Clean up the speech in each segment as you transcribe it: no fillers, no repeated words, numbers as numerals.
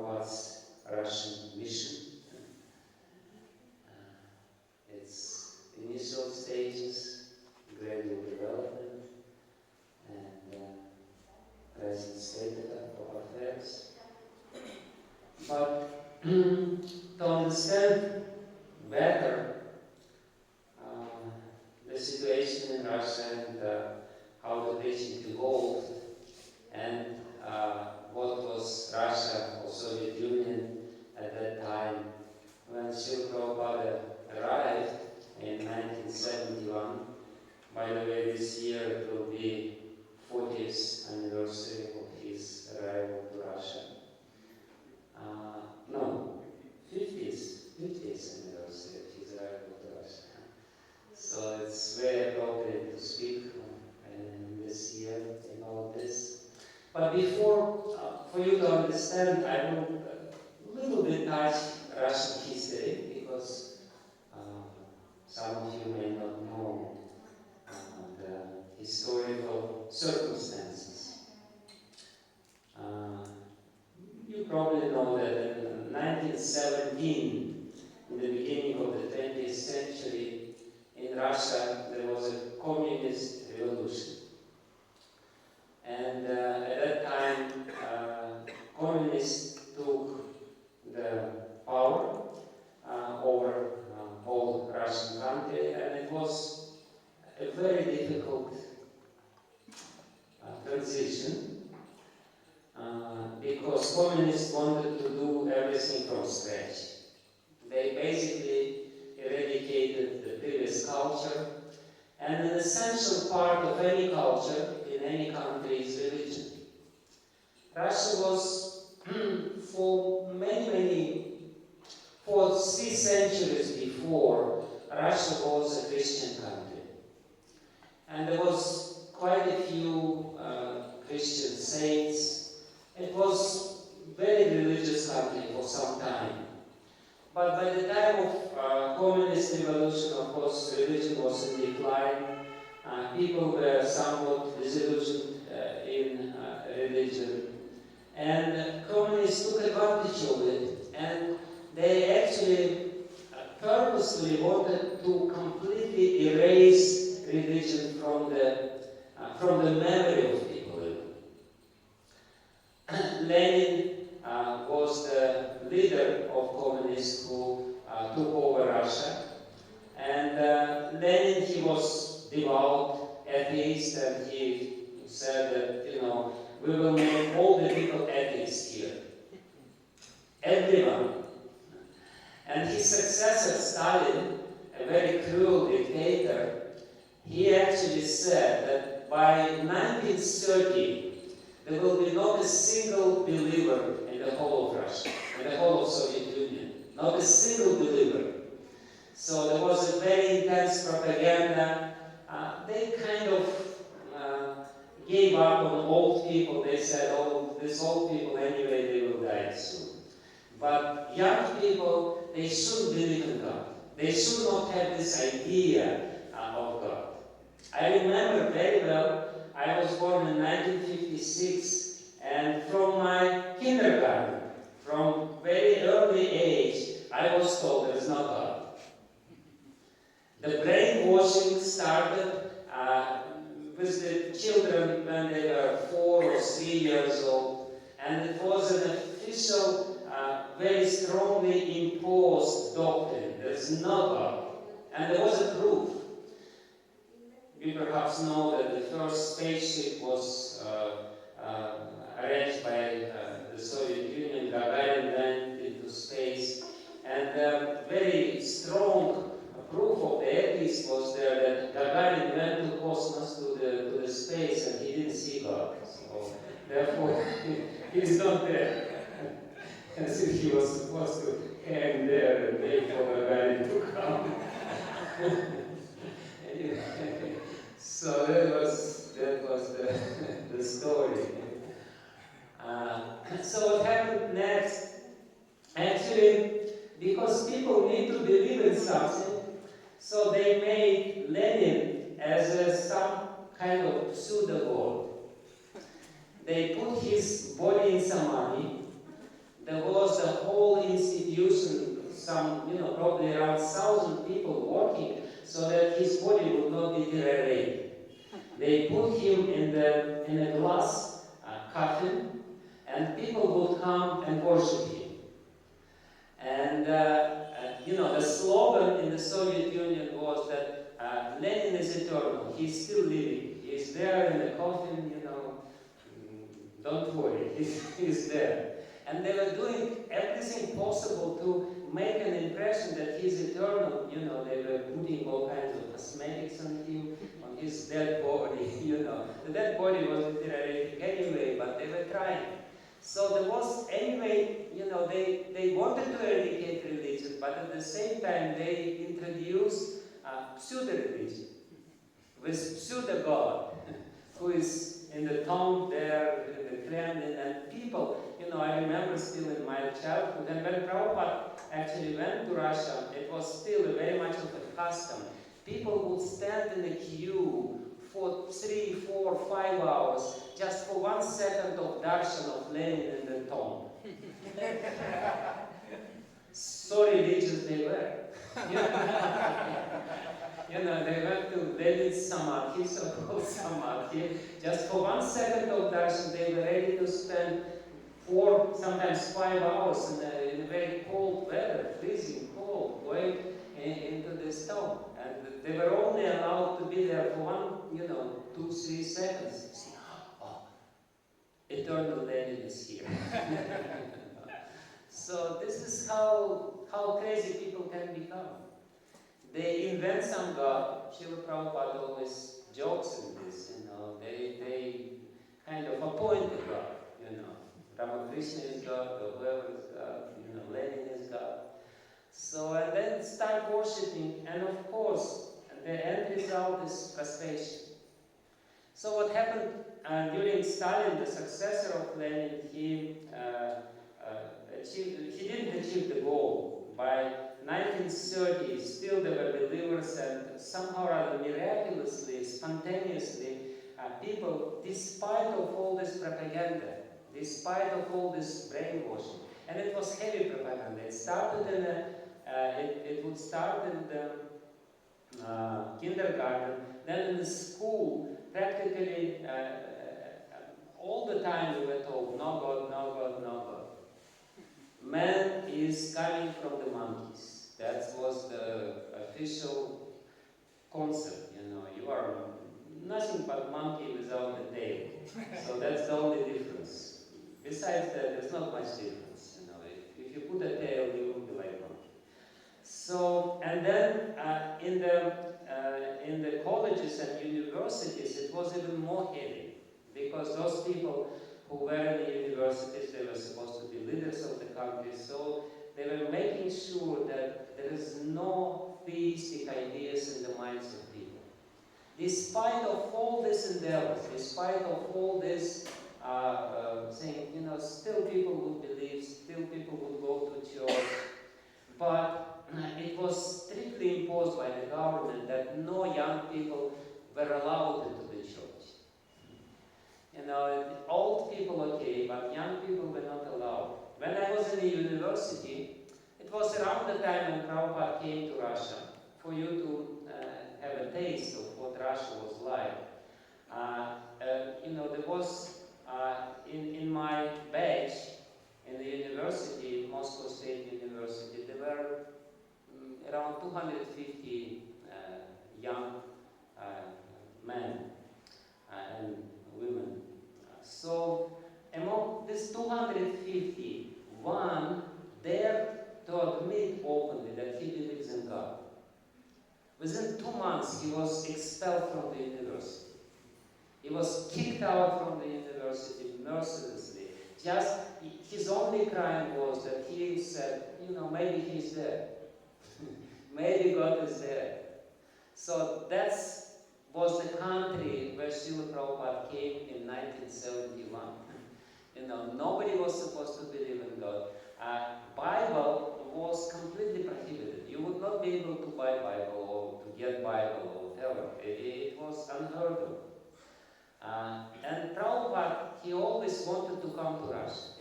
Prabhupada's Russian mission. Its initial stages, gradual development, and present state of affairs. But to understand better the situation in Russia and how the preaching evolved, and what was Russia or Soviet Union at that time when Srila Prabhupada arrived in 1971. By the way, this year it will be 40th anniversary of his arrival to Russia. No, 50th anniversary of his arrival to Russia. So it's very appropriate to speak in this year about this. But before, for you to understand, I will a little bit touch Russian history, because some of you may not know the historical circumstances. You probably know that in 1917, in the beginning of the 20th century, in Russia there was a communist revolution. And at that time, communists took the power over whole Russian country, and it was a very difficult transition, because communists wanted to do everything from scratch. They basically eradicated the previous culture, and an essential part of any culture in any country is religion. Russia was for 3 centuries before, Russia was a Christian country. And there was quite a few Christian saints. It was a very religious country for some time. But by the time of communist revolution, of course, religion was in decline. People were somewhat disillusioned in religion. And communists took advantage of it, and they actually purposely wanted to completely erase religion from the memory of people. Lenin was the leader of communists who took over Russia, and Lenin, he was devout atheist, and he said that, we will make all the people atheists here. Everyone. And his successor, Stalin, a very cruel dictator, he actually said that by 1930, there will be not a single believer in the whole of Russia, in the whole of Soviet Union. Not a single believer. So there was a very intense propaganda. They kind of gave up on old people. They said, oh, these old people anyway, they will die soon. But young people, they should believe in God. They should not have this idea of God. I remember very well, I was born in 1956, and from my kindergarten, from very early age, I was told there is no God. The brainwashing started with the children when they were 4 or 3 years old, and it was an official, very strongly imposed doctrine. There is no God. And there was a proof. You perhaps know that the first spaceship was arranged by the Soviet Union. Gagarin went into space, and very strong proof of the atheist was there that Gagarin went to cosmos, to the space, and he didn't see God. So therefore, he's not there. As if he was supposed to hang there and wait for Gagarin to come. So that was the story. So what happened next? Actually, because people need to believe in something, so they made Lenin as some kind of pseudo-god. They put his body in samadhi. there was a whole institution, some, probably around 1,000 people working so that his body would not deteriorate. They put him in a glass coffin, and people would come and worship him. And the slogan in the Soviet Union was that Lenin is eternal. He's still living. He's there in the coffin. Don't worry, he's there. And they were doing everything possible to make an impression that he's eternal. They were putting all kinds of cosmetics on him, on his dead body. The dead body was deteriorating anyway, but they were trying. So there was, anyway, they wanted to eradicate religion, but at the same time they introduced pseudo-religion with pseudo-God, who is in the tomb there, in the Kremlin, and people, I remember still in my childhood, and when Prabhupada actually went to Russia, it was still very much of a custom. People would stand in a queue for 3, 4, 5 hours just for 1 second of darshan of Lenin in the tomb. So religious they were. They went to Lenin's samadhi, so-called samadhi. Just for 1 second of darshan, they were ready to spend 4, sometimes 5 hours in a very cold weather, freezing cold, going into this tomb. And they were only allowed to be there for 2, 3 seconds. You see, eternal Lenin is here. So this is how crazy people can become. They invent some God. Srila Prabhupada always jokes in this, They kind of appoint the God, Ramakrishna is God, or whoever is God, Lenin is God. So, and then start worshipping, and of course, the end result is frustration. So what happened during Stalin, the successor of Lenin, he didn't achieve the goal. By 1930, still there were believers, and somehow or other, miraculously, spontaneously, people, despite of all this propaganda, despite of all this brainwashing, and it was heavy propaganda. It started it would start in the kindergarten, then in the school, practically all the time we were told, no God, no God, no God. Man is coming from the monkeys. That was the official concept, you are nothing but monkey without the tail. So that's the only difference. Besides that, there's not much difference, If you put a tail, you will be like monkey. So, and then in the colleges and universities, it was even more heavy, because those people who were in the universities, they were supposed to be leaders of the country, so they were making sure that there is no theistic ideas in the minds of people. Despite of all this endeavors, despite of all this saying, still people would believe, still people would go to church, but it was strictly imposed by the government that no young people were allowed into the church. Old people okay, but young people were not allowed. When I was in the university, it was around the time when Prabhupada came to Russia, for you to have a taste of what Russia was like. There was, in my batch, in the university, Moscow State University, there were around 250 young men and women. So among these 250, one dared to admit openly that he believes in God. Within 2 months, he was expelled from the university. He was kicked out from the university mercilessly. Just his only crime was that he said, maybe he's there. Maybe God is there. So that was the country where Srila Prabhupada came in 1971. Nobody was supposed to believe in God. Bible was completely prohibited. You would not be able to buy Bible or to get Bible or whatever. It was unheard of. And Prabhupada, he always wanted to come to Russia.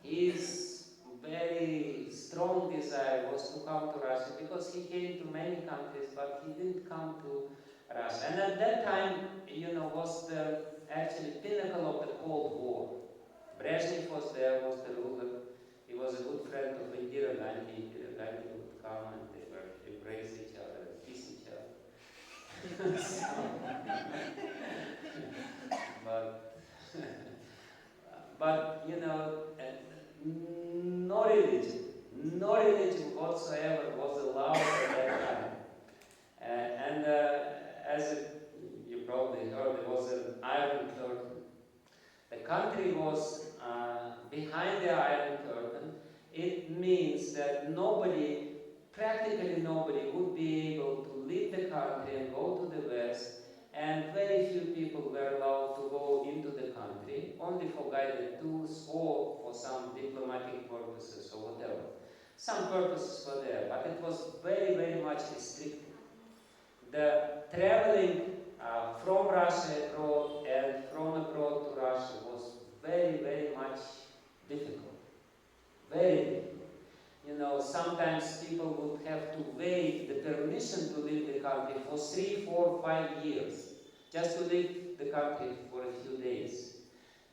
his very strong desire was to come to Russia, because he came to many countries, but he didn't come to Russia. And at that time, was the actually pinnacle of the Cold War. Brezhnev was there, was the ruler. He was a good friend of Indira Gandhi. Indira Gandhi would come and they would embrace each other and kiss each other. but no religion whatsoever was allowed at that time. As you probably heard, there was an Iron Curtain. The country was behind the Iron Curtain. It means that practically nobody would be able to leave the country and go to the West, and very few people were allowed to go into the country, only for guided tours or for some diplomatic purposes or whatever. Some purposes were there, but it was very, very much restricted. The traveling from Russia abroad and from abroad to Russia was very, very much difficult. Very difficult. Sometimes people would have to wait the permission to leave the country for 3, 4, 5 years, just to leave the country for a few days.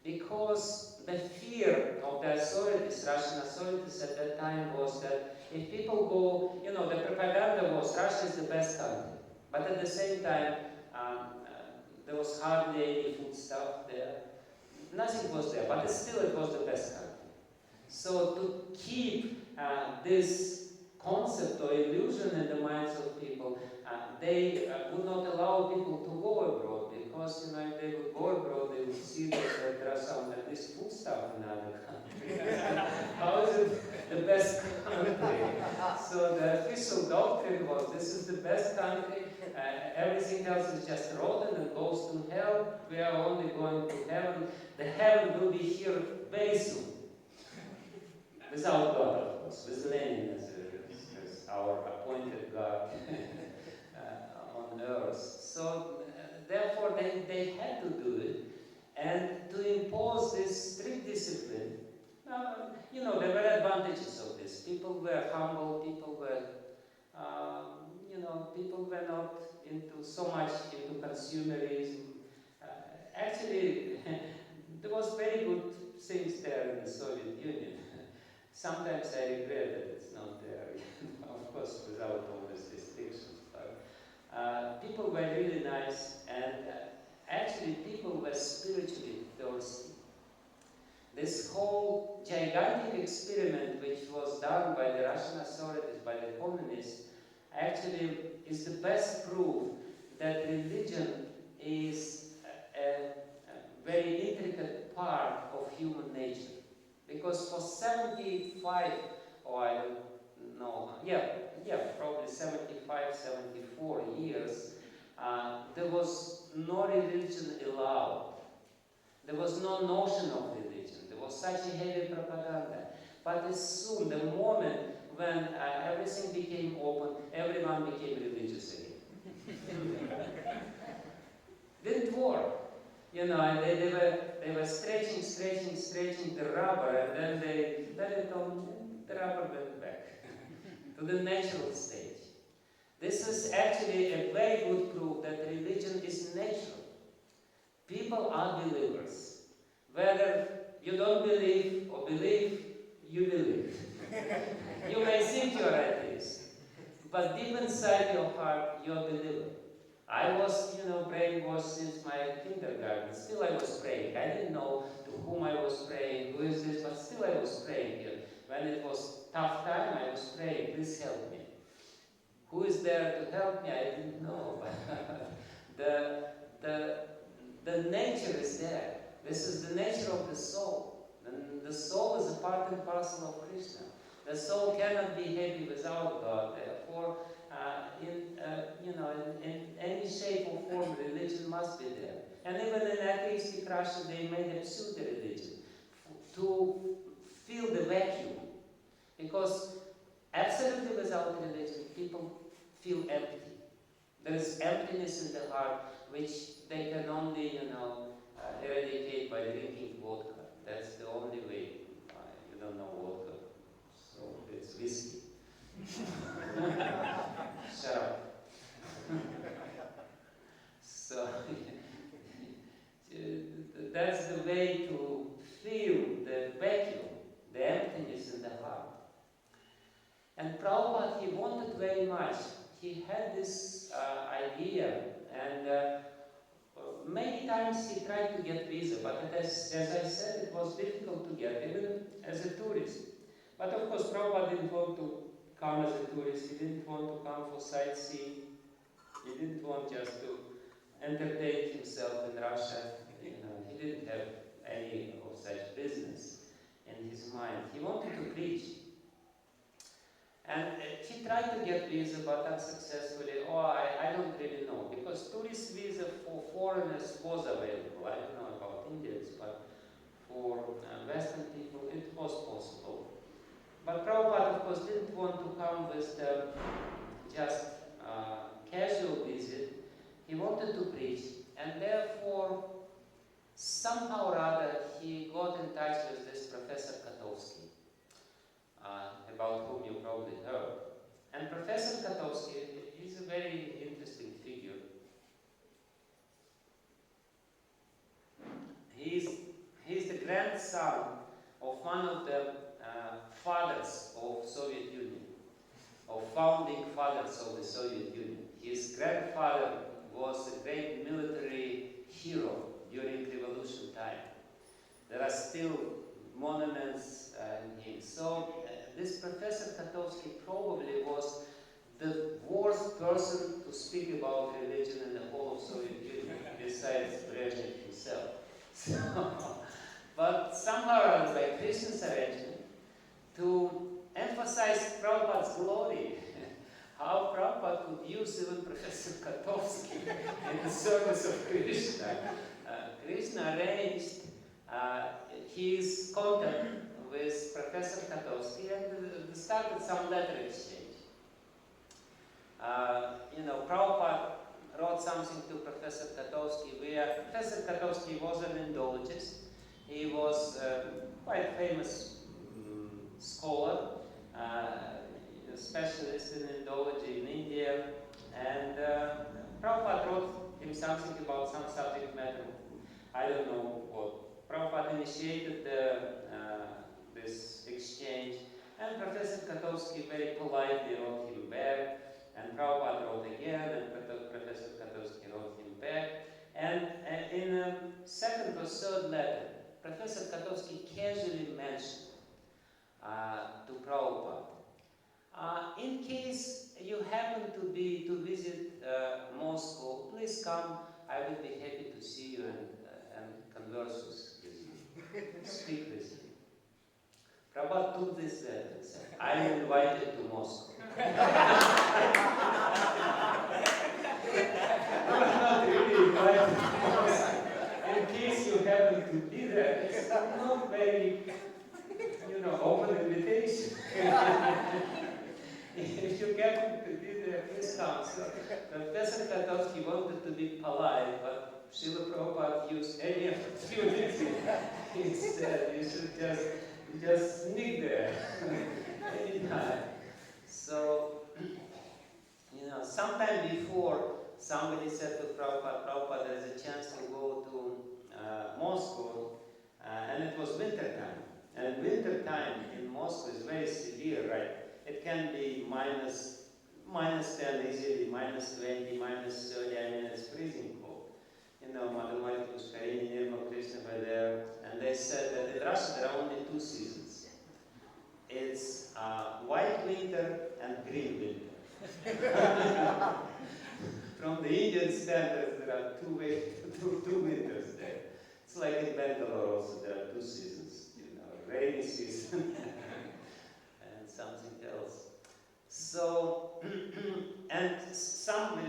Because the fear of the authorities, Russian authorities at that time, was that if people go, the propaganda was Russia is the best country. But at the same time, there was hardly any food stuff there. Nothing was there, but still it was the best country. So to keep this concept or illusion in the minds of people, they would not allow people to go abroad, because if they would go abroad, they would see that there are some at least food stuff in other countries. How is it the best country? So the official doctrine was, this is the best country, everything else is just rotten and goes to hell, we are only going to heaven. The heaven will be here very soon. Without God, of course, with Lenin as our appointed God on earth. So, therefore, they had to do it. And to impose this strict discipline, there were advantages of this. People were humble, people were not so much into consumerism. Actually, there was very good things there in the Soviet Union. Sometimes I regret that it's not there, of course, without all these restrictions. But people were really nice, and actually people were spiritually thirsty. This whole gigantic experiment which was done by the Russian authorities, by the communists, actually is the best proof that religion is a very intricate part of human nature. Because for 75, or I don't know, probably 75, 74 years, there was no religion allowed. There was no notion of religion. There was such a heavy propaganda. But as soon, the moment when everything became open, everyone became religious again. Didn't work. They were stretching the rubber, and then they let it on, the rubber went back to the natural state. This is actually a very good proof that religion is natural. People are believers. Whether you don't believe or believe, you believe. You may think you're atheist, but deep inside your heart, you're a believer. I was, brainwashed since my kindergarten. Still I was praying. I didn't know to whom I was praying, who is this, but still I was praying. When it was tough time, I was praying, please help me. Who is there to help me? I didn't know. The nature is there. This is the nature of the soul. And the soul is a part and parcel of Krishna. The soul cannot be happy without God. Therefore, in any shape or form, religion must be there. And even in atheistic Russia, they made a pseudo-religion to fill the vacuum. Because absolutely without religion, people feel empty. There is emptiness in the heart, which they can only, eradicate by drinking vodka. That's the only way. You he had this idea, and many times he tried to get visa, but as I said, it was difficult to get, even as a tourist. But of course, Prabhupada didn't want to come as a tourist, he didn't want to come for sightseeing, he didn't want just to entertain himself in Russia. You know, he didn't have any of such business in his mind. He wanted to preach. And he tried to get visa, but unsuccessfully. Oh, I don't really know, because tourist visa for foreigners was available. I don't know about Indians, but for Western people it was possible. But Prabhupada, of course, didn't want to come with just casual visit. He wanted to preach, and therefore, somehow or other, he got in touch with this Professor Katowski, about whom you probably heard. And Professor Katowski is a very interesting figure. He's the grandson of one of the fathers of Soviet Union, of founding fathers of the Soviet Union. His grandfather was a great military hero during revolution time. There are still monuments in him. So this Professor Katowski probably was the worst person to speak about religion in the whole of Soviet Union, besides Brezhnev himself. So, but somehow, by Krishna's arrangement, to emphasize Prabhupada's glory, how Prabhupada could use even Professor Katowski in the service of Krishna. Krishna arranged his contact with Professor Katowski and started some letter exchange. Prabhupada wrote something to Professor Katowski where Professor Katowski was an Indologist. He was quite famous scholar, a specialist in Indology in India, and Prabhupada wrote him something about some subject matter. I don't know what. Prabhupada initiated this exchange, and Professor Katowski very politely wrote him back, and Prabhupada wrote again, and Professor Katowski wrote him back. And in a second or third letter, Professor Katowski casually mentioned to Prabhupada, in case you happen to visit Moscow, please come. I will be happy to see you and converse with you, speak with you. Prabhupada took this letter and said, I am invited to Moscow. Not really invited to Moscow. In case you happen to be there, it's not very, open invitation. If you happen to be there, please come. So Professor Katowski wanted to be polite, but Srila Prabhupada used any opportunity. He said, you should just sneak there anytime. So, sometime before, somebody said to Prabhupada, there's a chance to go to Moscow, and it was winter time. And winter time in Moscow is very severe, right? It can be minus 10 easily, minus 20, minus 30, I mean, it's freezing cold. Madhumati Pushkarini, Nirma Krishna were there, and they said that in Russia there are only two seasons. It's white winter and green winter. From the Indian standards, there are two winters there. It's like in Bangalore also, there are two seasons, rainy season and something else. So, and some,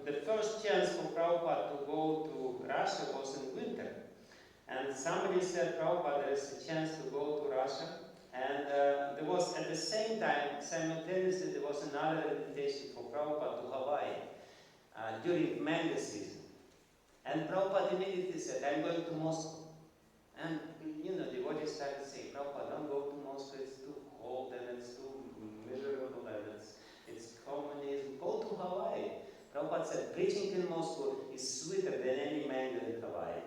the first chance for Prabhupada to go to Russia was in winter. And somebody said, Prabhupada, there is a chance to go to Russia. And there was, at the same time, simultaneously, there was another invitation for Prabhupada to Hawaii during mango season. And Prabhupada immediately said, I'm going to Moscow. And, devotees started saying, Prabhupada, don't go to Moscow, it's too cold and it's too miserable and it's communism. Go to Hawaii. Prabhupada said, preaching in Moscow is sweeter than any mango in Hawaii.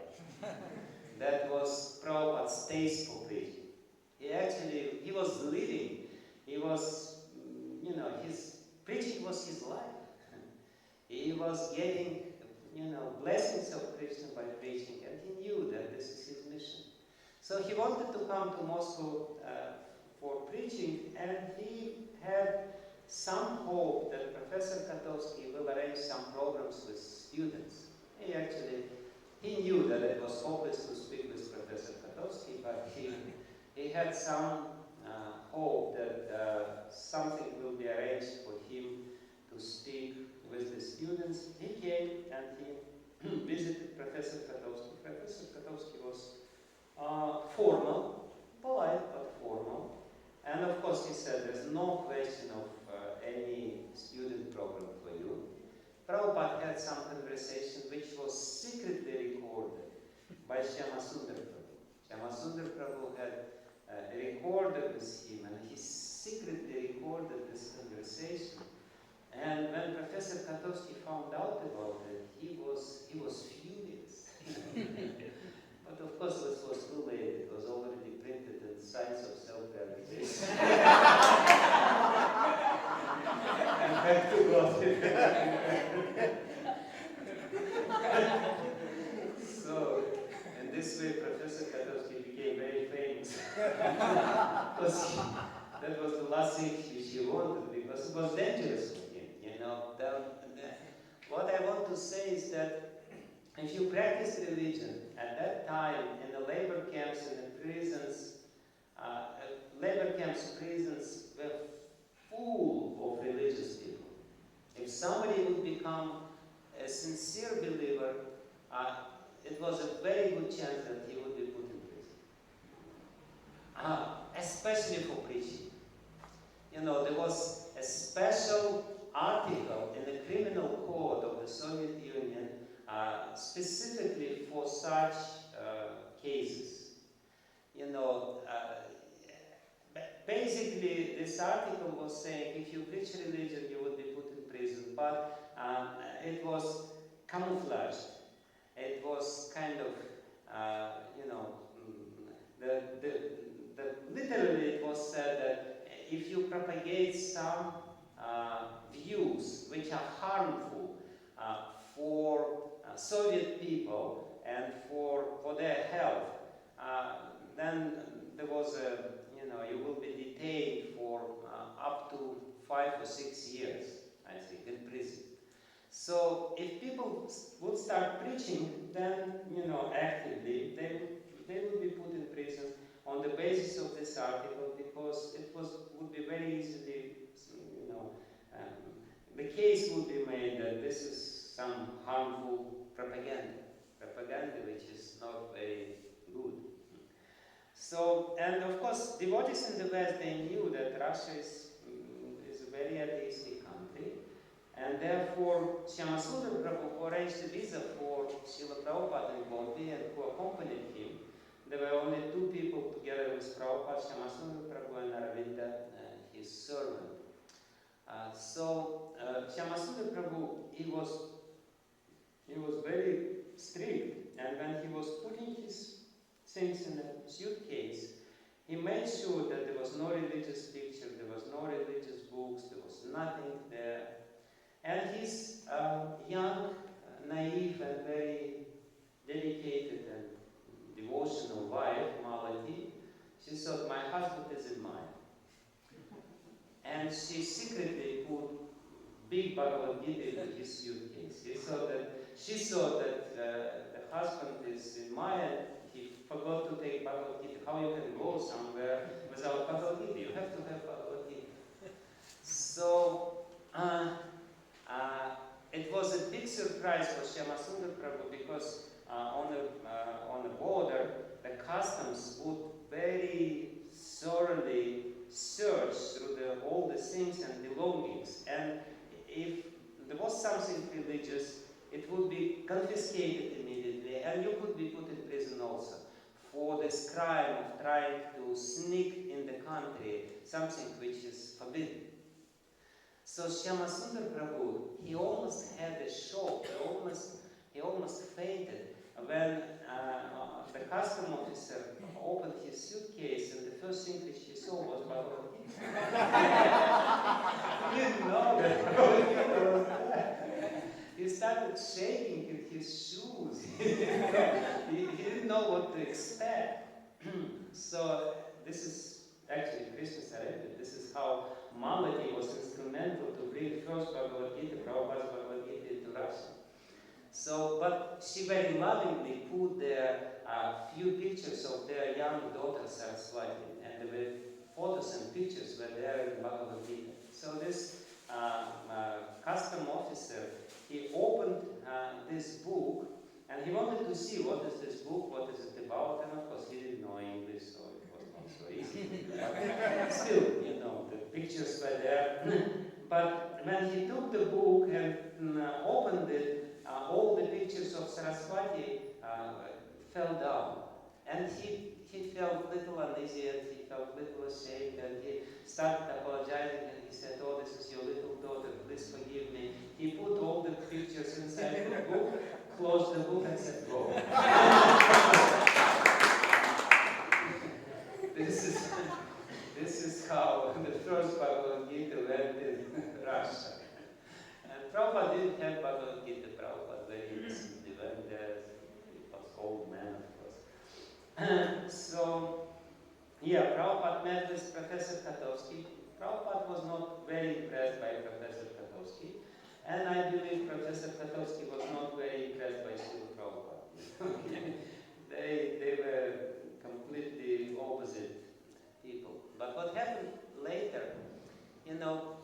That was Prabhupada's taste for preaching. He was leading. He was, preaching was his life. He was getting, blessings of Krishna by preaching, and he knew that this is his mission. So he wanted to come to Moscow for preaching, and he had some hope that Professor Katowski will arrange some programs with students. He knew that it was hopeless to speak with Professor Katowski, but he had some hope that something will be arranged for him to speak with the students. He came and he visited Professor Katowski. Professor Katowski was formal, polite but formal. And of course he said, there's no question of any student program for you. Prabhupada had some conversation which was secretly recorded by Shyamasundar Prabhu. Shyamasundar Prabhu had recorded with him, and he secretly recorded this conversation. And when Professor Katowski found out about it, he was furious. But of course this was too late. It was already printed in Science of Self-Realization. And back to God. So, in this way, Professor Katowski became very famous. Because that was the last thing she wanted, because it was dangerous for him. What I want to say is that if you practice religion at that time in the labor camps and the prisons, prisons were full of religious people. If somebody would become a sincere believer, it was a very good chance that he would be put in prison. Especially for preaching. There was a special article in the criminal code of the Soviet Union specifically for such cases. Basically, this article was saying if you preach religion, you would be put in prison, but it was camouflaged. It was kind of, literally it was said that if you propagate some views which are harmful for Soviet people and for their health, then there was you will be detained for up to 5 or 6 years, I think, in prison. So if people would start preaching, then, actively, they would be put in prison on the basis of this article, because it would be very easily, the case would be made that this is some harmful propaganda which is not very good. So, and of course, devotees in the West, they knew that Russia is a very atheistic country, and therefore Shyamasundar Prabhu arranged a visa for Srila Prabhupada and Gaudi, and who accompanied him. There were only 2 people together with Prabhupada, Shyamasundar Prabhu and Aravinda, his servant. Shyamasundar Prabhu, he was very strict, and when he was putting his things in a suitcase, he made sure that there was no religious picture, there was no religious books, there was nothing there. And his young, naive, and very dedicated and devotional wife, Malati, she thought, my husband is in mine. And she secretly put big Bhagavad Gita in his suitcase. She thought that the husband is in mine. He forgot to take Bhagavad Gita. How you can go somewhere without Bhagavad Gita? You have to have Bhagavad Gita. So it was a big surprise for Shyamasundar Prabhu, because on the border, the customs would very thoroughly search through all the things and belongings. And if there was something religious, it would be confiscated immediately, and you could be put in prison also for this crime of trying to sneak in the country something which is forbidden. So Shyamasundar Prabhu, he almost had a shock, he almost fainted when the custom officer opened his suitcase, and the first thing which he saw was Bhagavad Gita. He didn't know that started shaking in his shoes. He didn't know what to expect. So this is actually Krishna surrendered. This is how Malati was instrumental to bring first Bhagavad Gita, Prabhupada's Bhagavad Gita into Russian. So, but she very lovingly put there few pictures of their young daughter Saraswati, and the photos and pictures were there in Bhagavad Gita. So this custom officer, he opened this book, and he wanted to see what is this book, what is it about, and of course he didn't know English, so it was not so easy. But still, you know, the pictures were there. But when he took the book and opened it, all the pictures of Saraswati fell down. And he felt a little uneasy, and he felt a little ashamed, and he started apologizing, and he said, "Oh, this is your little daughter, please forgive me." He put all the pictures inside the book, closed the book, and said, "Go." This is how the first Bhagavad Gita went in Russia. And Prabhupada didn't have Bhagavad Gita. Prabhupada very recently went there. He was old man, of course. So, yeah, Prabhupada met with Professor Katowski. Prabhupada was not very impressed by Professor Katowski. And I believe Professor Katowski was not very impressed by Srila Prabhupada. They were completely opposite people. But what happened later, you know,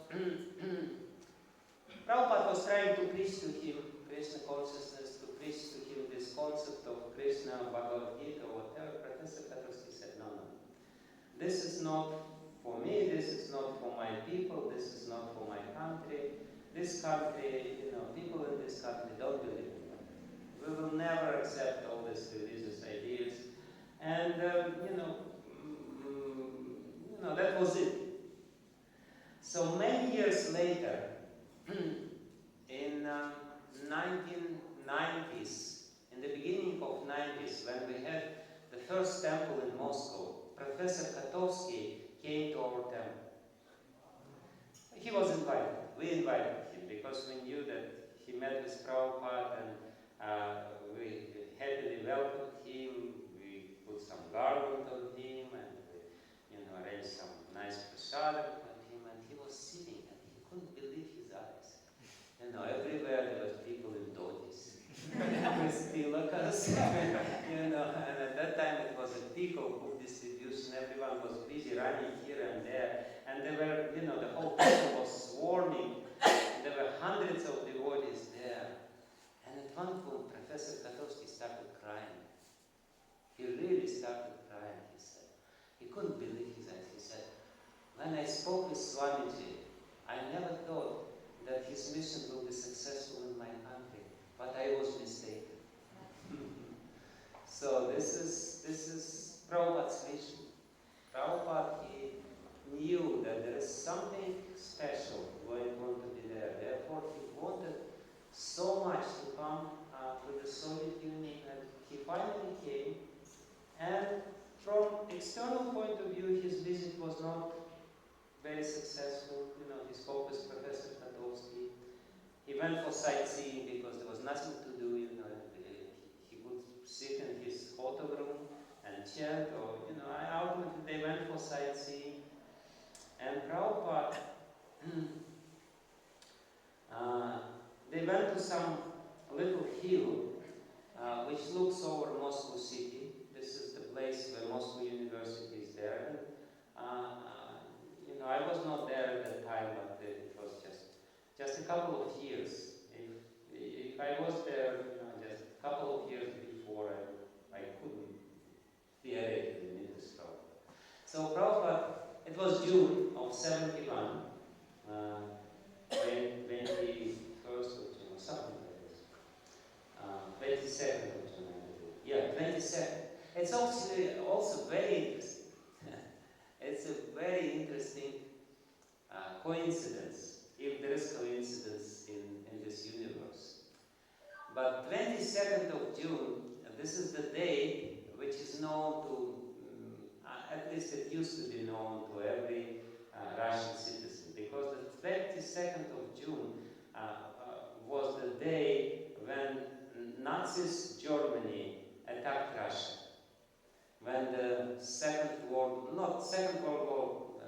Prabhupada was trying to preach to him Krishna consciousness, to preach to him this concept of Krishna, Bhagavad Gita, or whatever. Professor Katowski said, no. This is not for me, this is not for my people, this is not for my country. This country, you know, people in this country don't believe in God. We will never accept all these religious ideas. And, you know, that was it. So many years later, in 1990s, in the beginning of 90s, when we had the first temple in Moscow, Professor Katowski came to our temple. He was invited. We invited him because we knew that he met with Prabhupada, and we happily welcomed him. We put some garland on him, and arranged some nice prasadam on him, and he was sitting, and he couldn't believe his eyes. Everywhere there was people in dhotis, with tilakas, and at that time it was a peak of book distribution. Everyone was busy running here and there, and there were, the whole temple was swarming. There were hundreds of devotees there. And at one point, Professor Katowski started crying. He really started crying, he said. He couldn't believe his eyes. He said, when I spoke with Swamiji, I never thought that his mission will be successful in my country, but I was mistaken. So this is Prabhupada's vision. Prabhupada, he knew that there is something special going to be there. Therefore, he wanted so much to come to the Soviet Union, and he finally came. And from external point of view, his visit was not very successful. He spoke with Professor Katowski. He went for sightseeing because there was nothing to do. He could sit in his hotel room and chant, or ultimately they went for sightseeing. And Prabhupada, they went to some little hill which looks over Moscow city. This is the place where Moscow University is there. And, I was not there at that time, but it was just a couple of years. If I was there, just a couple of years before, I couldn't be added to the ministry. So Prabhupada, it was June of 71, 21st of June, something like this. 22nd of June, I believe. Yeah, 22nd. It's also very interesting. It's a very interesting coincidence, if there is coincidence in this universe. But 22nd of June, this is the day which is known to, at least it used to be known to every Russian citizen, because the 22nd of June was the day when Nazis Germany attacked Russia, when the Second World War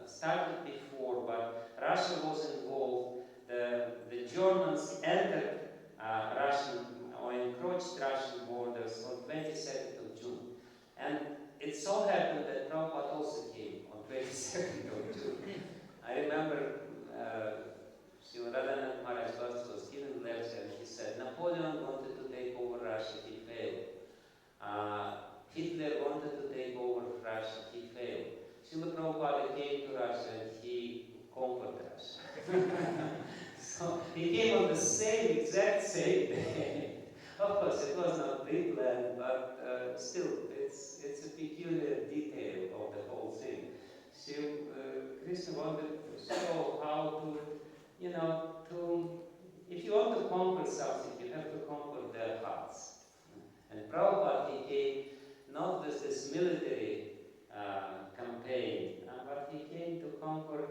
started before, but Russia was involved, the Germans entered Russian or encroached Russian borders on 22nd of June. And it so happened that Prabhupada also came on 22nd of June. I remember Srila Radhanath Maharaj was given a lecture and he said, Napoleon wanted to take over Russia, he failed. Hitler wanted to take over Russia, he failed. Srila Prabhupada came to Russia and he conquered Russia. So he came on the exact same day. Of course, it was not pre-planned, but still, it's a peculiar detail of the whole thing. So Krishna wanted to show how to, if you want to conquer something, you have to conquer their hearts. And Prabhupada, he came not with this military campaign, but he came to conquer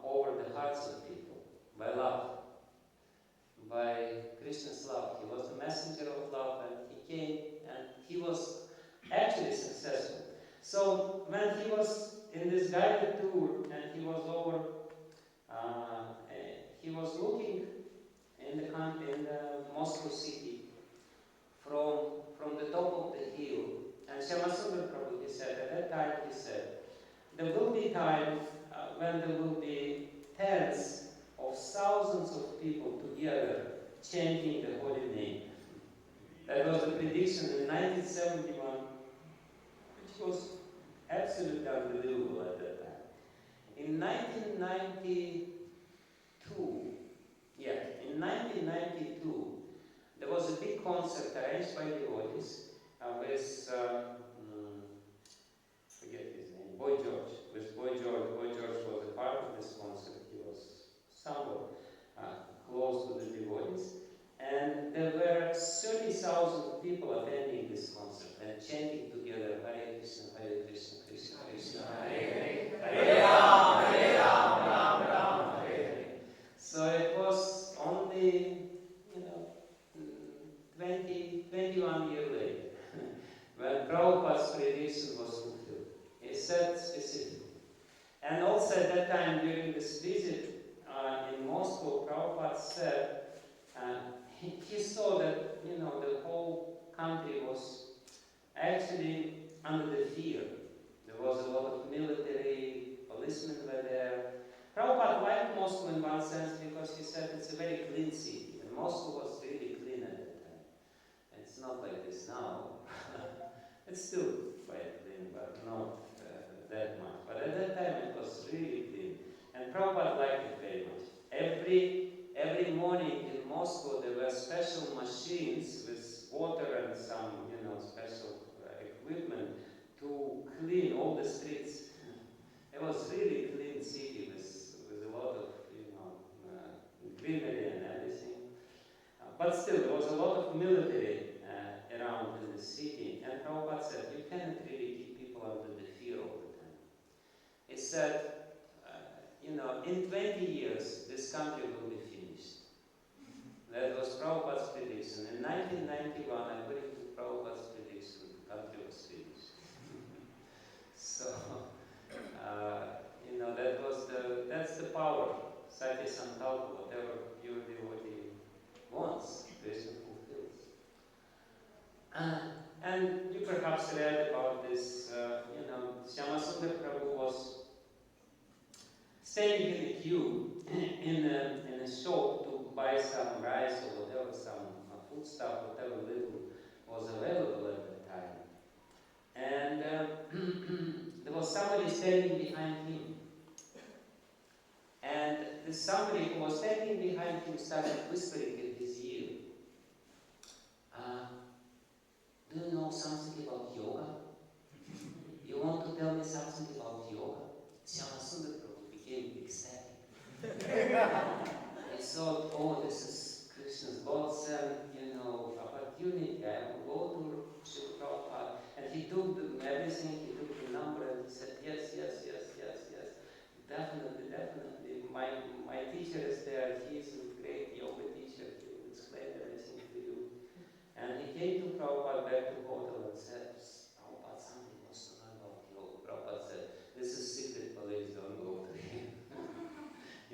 over the hearts of people by love, by Krishna's love. He was the messenger of love, and he came, and he was actually successful. So when he was in this guided tour, and he was over, he was looking in the Moscow city from the top of the hill. And Shyamasundar Prabhu, he said, at that time, he said, there will be time when there will be tens of thousands of people together chanting the holy name. That was the prediction in 1971, which was absolutely unbelievable at that time. In 1992, there was a big concert arranged by devotees with, forget his name, Boy George. With Boy George. Boy George was a part of this concert. He was somewhat close to the devotees. And there were 30,000 people attending this concert and chanting together, Hare Krishna, Krishna Krishna, Hare Hare, Hare Ram, Ram Ram, Hare Hare. So it was only, 21 years later, when Prabhupada's prediction was fulfilled. He said specifically. And also at that time, during this visit in Moscow, Prabhupada said, he saw that, the whole country was actually under the fear. There was a lot of military, policemen were there. Prabhupada liked Moscow in one sense because he said it's a very clean city, and Moscow was really clean at that time. It's not like this now. It's still quite clean, but not that much. But at that time it was really clean. And Prabhupada liked it very much. Every morning in Moscow there were special machines with water and some, special equipment to clean all the streets. It was really clean city with a lot of, greenery and everything. But still, there was a lot of military around in the city. And Prabhupada said, you cannot really keep people under the fear all the time. He said, in 20 years, this country will be finished. That was Prabhupada's prediction. In 1991, according to Prabhupada's prediction, the country was finished. So, that's the power. Sati Sankalpa, whatever pure devotee wants, Krishna fulfills. And you perhaps read about this, Shyamasundar Prabhu was standing in a queue in a shop to buy some rice or whatever, some food stuff, whatever little was available at the time. And there was somebody standing behind him. And this somebody who was standing behind him started whispering in his ear, do you know something about yoga? You want to tell me something about yoga? Shyamasundar Prabhu became ecstatic. He thought, oh, this is Krishna's godsend, opportunity. I will go to Srila Prabhupada. And he took everything, he took the number and he said, yes. Definitely. My teacher is there. He is a great yoga teacher. He will explain everything to you.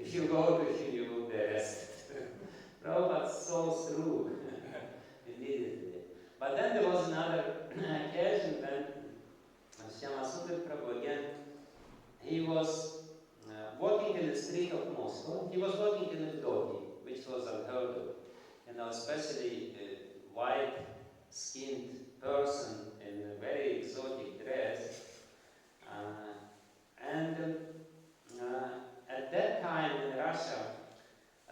If you go to him, you will be arrested. Prabhupada saw through immediately. But then there was another occasion when Shyamasundar Prabhu again, he was walking in the street of Moscow. He was walking in a dhoti, which was unheard of. Especially a white-skinned person in a very exotic dress. At that time in Russia,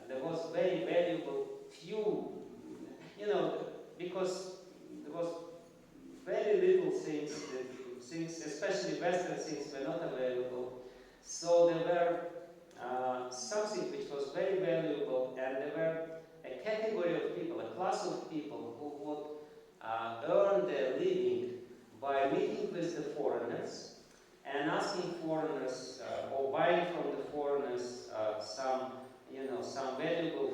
there was very valuable few, because there was very little things, especially Western things, were not available. So there were something which was very valuable, and there were a category of people, a class of people who would earn their living by meeting with the foreigners and asking foreigners or buying from the foreigners some valuable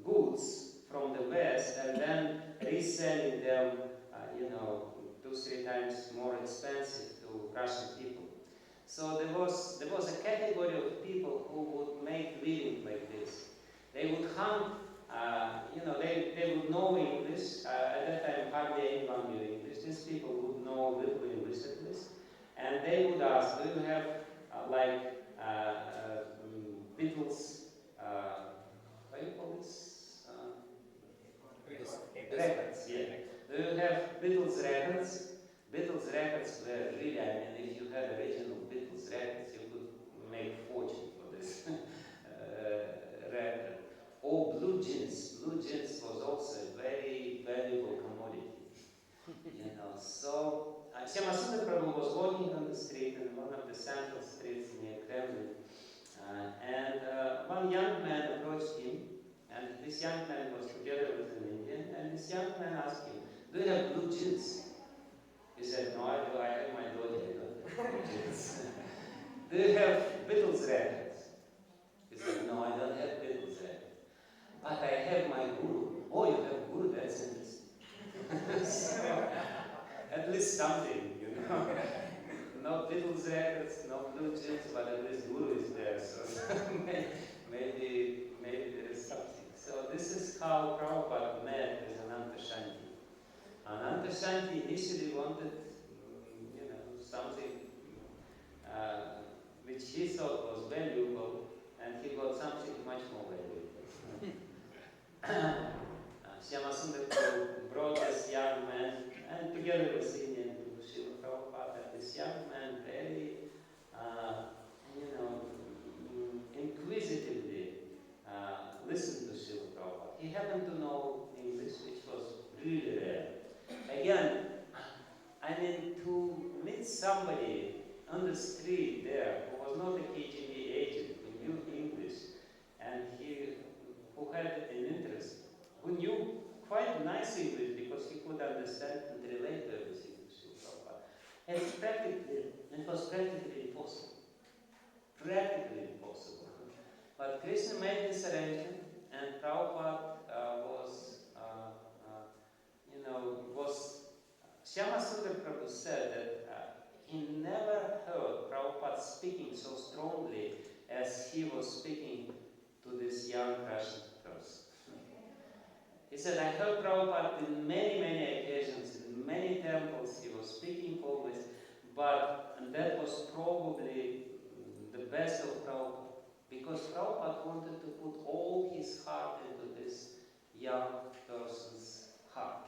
goods from the West, and then reselling them, 2-3 times more expensive to Russian people. So there was a category of people who would make living like this. They would hunt, they would know English. At that time, hardly anyone knew English. These people would know little English at least. And they would ask, do you have Beatles, what do you call this? Records, yeah. Do you have Beatles records? Beatles records were really, if you had original Beatles records, you could make fortune for this record. Or blue jeans. Blue jeans was also a very valuable commodity. So Shyamasundar Prabhu was walking on the street in one of the central streets near Kremlin, and one young man approached him, and this young man was together with an Indian, and this young man asked him, do you have blue jeans? He said, no, I have my daughter, I don't have blue jeans. Do you have Beatles records? He said, no, I don't have Beatles records. But I have my guru. Oh, you have guru? That's interesting. So, at least something, No Beatles records, no blue jeans, but at least guru is there. So maybe there is something. So this is how Prabhupada met with Ananta Shanti. Ananta Shanti initially wanted, something which he thought was valuable, and he got something much more valuable. Shyamasundar brought this young man, and together with Indian to Srila Prabhupada, this young man very, inquisitively listened to Srila Prabhupada. He happened to know English, which was really rare. Again, to meet somebody on the street there who was not a KGB agent, who knew English, and who had an interest, who knew quite nice English because he could understand and relate to everything to Srila Prabhupada. It was practically impossible. Practically impossible. But Krishna made this arrangement, and Prabhupada Shyamasundar Prabhu said that he never heard Prabhupada speaking so strongly as he was speaking to this young Russian person. He said, I heard Prabhupada in many, many occasions, in many temples, he was speaking always, but that was probably the best of Prabhupada, because Prabhupada wanted to put all his heart into this young person's heart.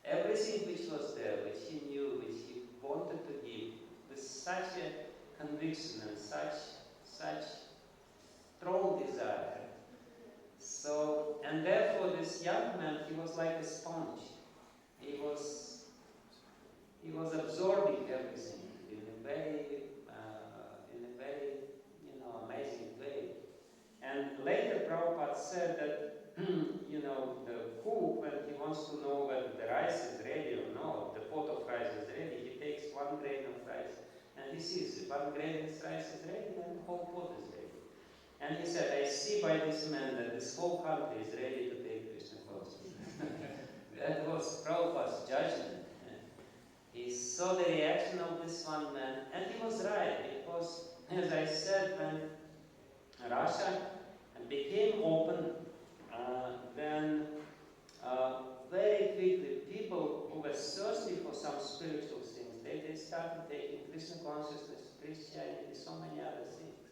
Everything which was there, which he knew, which he wanted to give, with such a conviction and such strong desire. So, and therefore this young man, he was like a sponge. He was absorbing everything in a very amazing way. And later Prabhupada said that, the cook, when he wants to know whether the rice is ready or not, the pot of rice is ready, he takes 1 grain of rice and he sees if 1 grain of rice is ready, then the whole pot is ready. And he said, I see by this man that this whole country is ready to take Krishna consciousness. That was Prabhupada's judgment. He saw the reaction of this one man, and he was right, because, as I said, when Russia became open, then very quickly people who were thirsty for some spiritual things, they started taking Krishna consciousness, Christianity, so many other things.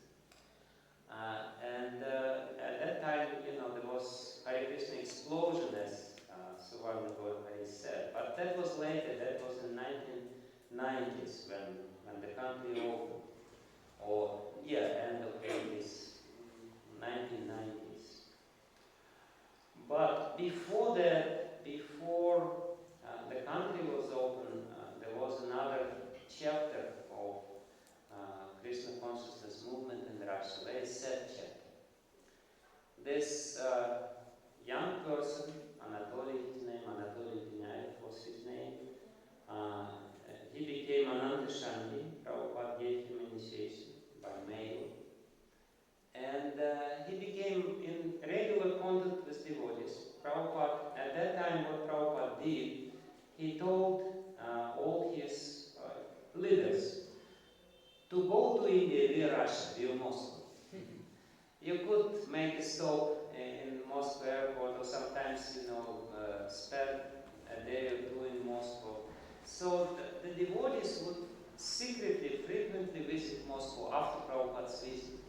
And at that time, there was Hare Krishna explosion, as Suvarna Gauri said. But that was later, that was in 1990s when the country opened. Or, end of 80s, 1990s. But before that, before the country was open, there was another chapter of Krishna consciousness movement in Russia, very sad chapter. This young person, his name Anatoly Pinayev was his name, he became Ananta Shanti. Prabhupada gave him initiation by mail. And he became in regular contact with devotees. Prabhupada, at that time, what Prabhupada did, he told all his leaders to go to India via Russia, via Moscow. You could make a stop in Moscow airport, or sometimes, spend a day or two in Moscow. So the devotees would secretly, frequently visit Moscow after Prabhupada's visit.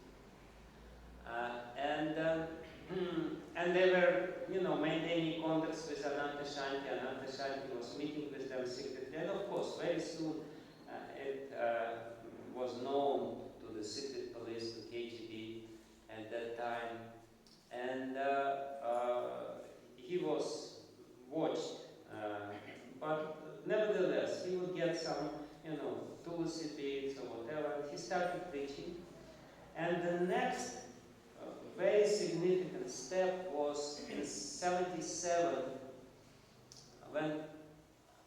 And they were, maintaining contacts with Ananta Shanti. Ananta Shanti was meeting with them secretly. And of course, very soon it was known to the secret police, to KGB at that time. And he was watched. But nevertheless, he would get some, tulsi beads or whatever. He started preaching. And the next very significant step was in 77, when,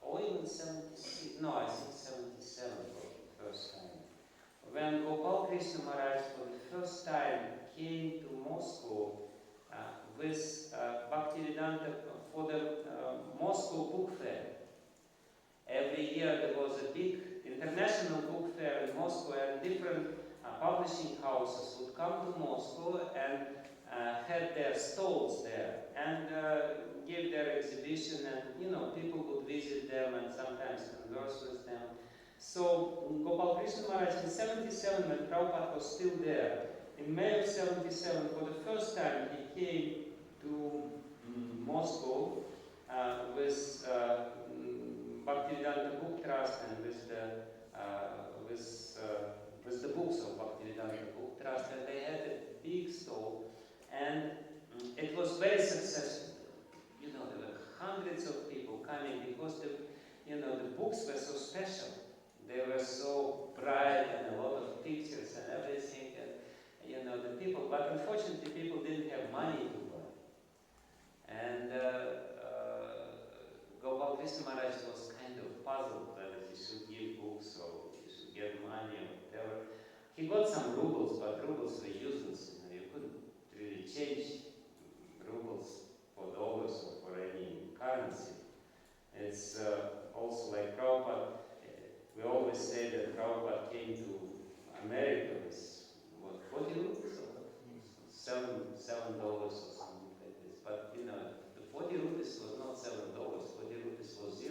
or even 76, no, I think 77 for the first time, when Gopal Krishna Maharaj for the first time came to Moscow with Bhakti Vedanta for the Moscow book fair. Every year there was a big international book fair in Moscow, and different publishing houses would come to Moscow and had their stalls there and give their exhibition, and people would visit them and sometimes converse with them. So Gopal Krishna Maharaj in 77, when Prabhupada was still there, in May of 77, for the first time he came to Moscow with Bhaktivedanta Book Trust and with the books of Bhaktivedanta Book Trust, and they had a big stall, and it was very successful. There were hundreds of people coming because the books were so special. They were so bright and a lot of pictures and everything, and the people. But unfortunately, people didn't have money to buy. And Gopal Krishna Maharaj was kind of puzzled whether he should give books or he should get money or whatever. He got some rubles, but rubles were useless. You couldn't really change rubles for dollars or for any currency. It's also like Prabhupada. We always say that Prabhupada came to America with, 40 rupees or $7 or something like this. But, the 40 rupees was not $7, 40 rupees was $0,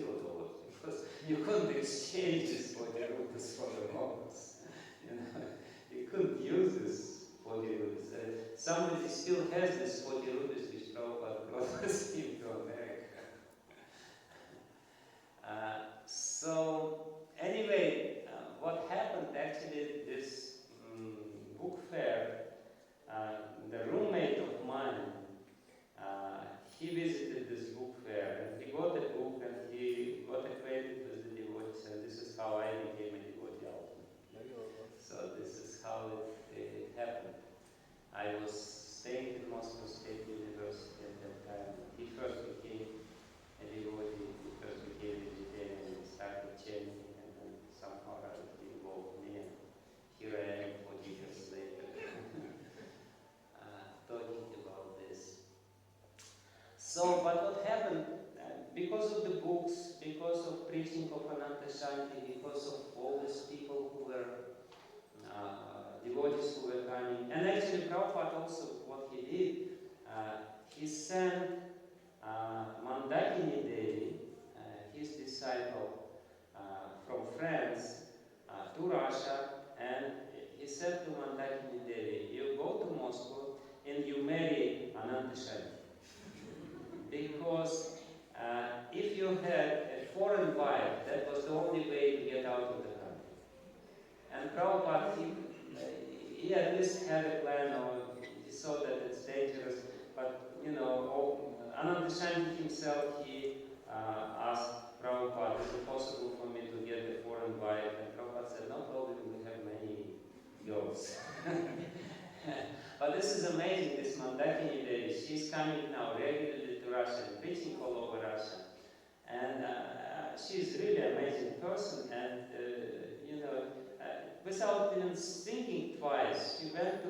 because you couldn't exchange this 40 rupees for the dollars. You couldn't use this 40 rupees. Somebody still has this 40 rupees which Prabhupada brought with him to America. So, anyway, what happened actually, this book fair, the roommate of mine, he visited this book fair, and he got a book, and he got acquainted with the devotees, and this is how I became a devotee ultimately. So this is how it happened. I was staying at Moscow State University at that time. He first became a devotee, he first became a vegetarian, and started chanting, and then somehow or other he involved me, and here I am 40 years later, talking about this. So, but what happened, because of the books, because of preaching of Ananta Shanti, because of all these people who were devotees who were coming, and actually Prabhupada Russia, and he said to Mandakini Devi, you go to Moscow and you marry Anandashayi. Because if you had a foreign wife, that was the only way to get out of the country. And Prabhupada, he at least had a plan, or he saw that it's dangerous, but Anandashayi himself, he asked Prabhupada, is it possible for me to get a foreign wife? And Prabhupada said, no problem, we have many girls. But this is amazing, this Mandakini Devi. She's coming now regularly to Russia and preaching all over Russia. And she's really an amazing person. And, without even thinking twice, she went to,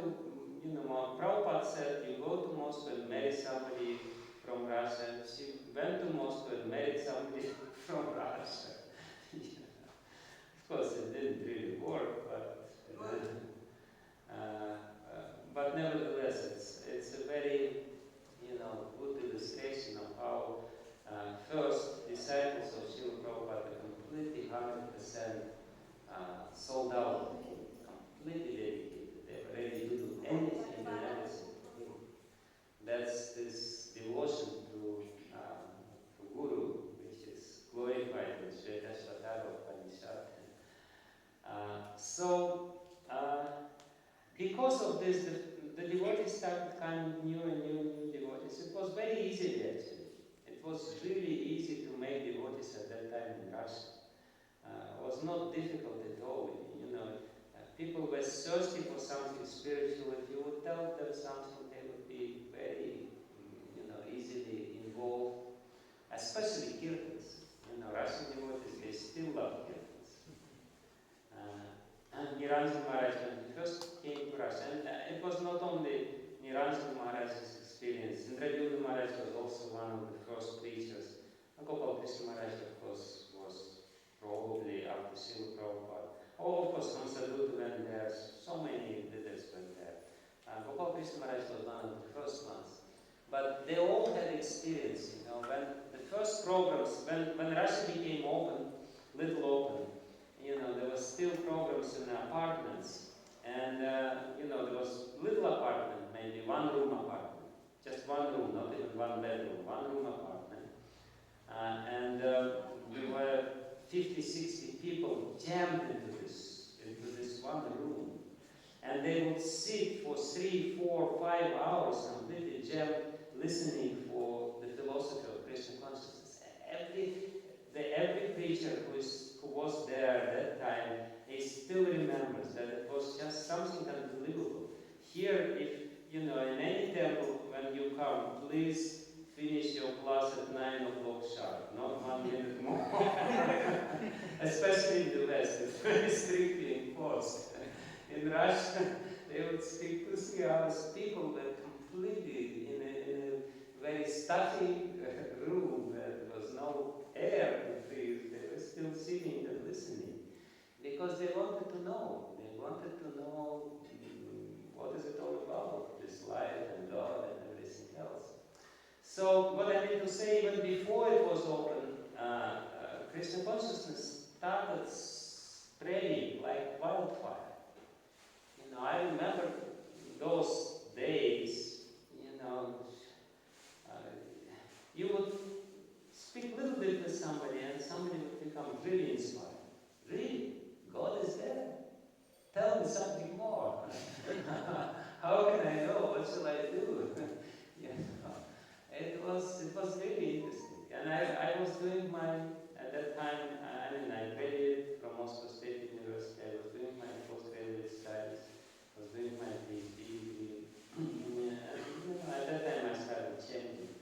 Prabhupada said, you go to Moscow and marry somebody from Russia. She went to Moscow and married somebody from Russia. Of course, it didn't really work, but nevertheless, it's a very, good illustration of how first disciples of Srila Prabhupada completely 100% sold out, completely dedicated. They were ready to do anything and everything. That's this devotion to Guru, which is glorified in Shvetashvatara Upanishad. Because of this, the devotees started coming new devotees. It was very easy actually. It was really easy to make devotees at that time in Russia. It was not difficult at all. People were thirsty for something spiritual. If you would tell them something, they would be very, easily involved. Especially kirtans. Russian devotees, they still love kirtans. And Niranjan Maharaj, when he first came to Russia, and it was not only Niranjan Maharaj's experience. Indradyumna Maharaj was also one of the first preachers. Gopal Krishna Maharaj, of course, was probably after Srila Prabhupada. Of course, Hamsadutta went there, so many leaders went there. Gopal Krishna Maharaj was one of the first ones. But they all had experience, when the first programs, when Russia became open, little open, there was still programs in apartments, and there was little apartment, maybe one-room apartment, just one room, not even one bedroom, one-room apartment, and we were 50, 60 people jammed into this one room, and they would sit for 3, 4, 5 hours completely jammed, listening for the philosophy of Krishna consciousness. Every preacher who was there at that time, he still remembers that it was just something unbelievable. Here, if, in any temple, when you come, please finish your class at 9 o'clock sharp, not 1 minute more. Especially in the West, it's very strictly enforced. In Russia, they would speak 2-3 hours. People were completely in a very stuffy room. There was no air to breathe. They were still sitting and listening because they wanted to know. They wanted to know what is it all about, this life and God and everything else. So what I mean to say, even before it was open, Krishna consciousness started spreading like wildfire. I remember those days, you would speak a little bit with somebody and somebody would become really inspired. Really? God is there? Tell me something more. How can I know? What shall I do? It was really interesting. And I was doing at that time, I graduated from Moscow State University. I was doing my postgraduate studies. I was doing my PhD. At that time I started changing.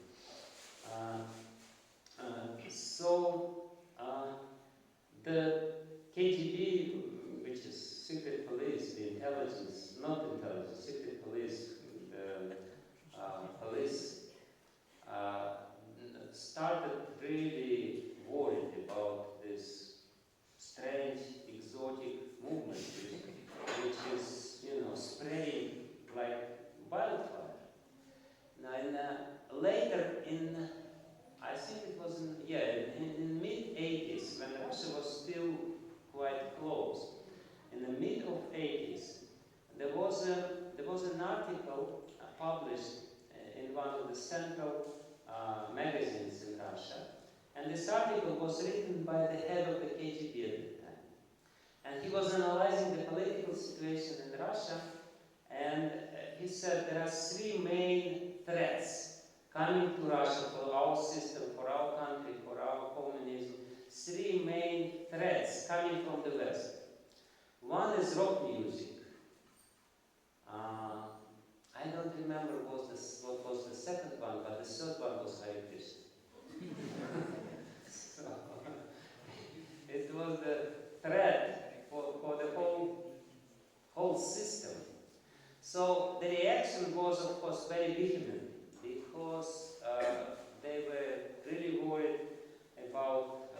The KGB, which is secret police, the intelligence, not intelligence, secret police, the police started really worried about this strange, exotic movement, which is, spreading like wildfire. Now, later I think it was in mid-80s, when Russia was still quite close, in the published in one of the central magazines in Russia. And this article was written by the head of the KGB at the time. And he was analyzing the political situation in Russia, and he said there are three main threats coming to Russia for our system, for our country, for our communism. Three main threats coming from the West. One is rock music. I don't remember what was the second one, but the third one was Hare Krishna. So, it was the threat for the whole system. So the reaction was, of course, very vehement, because they were really worried about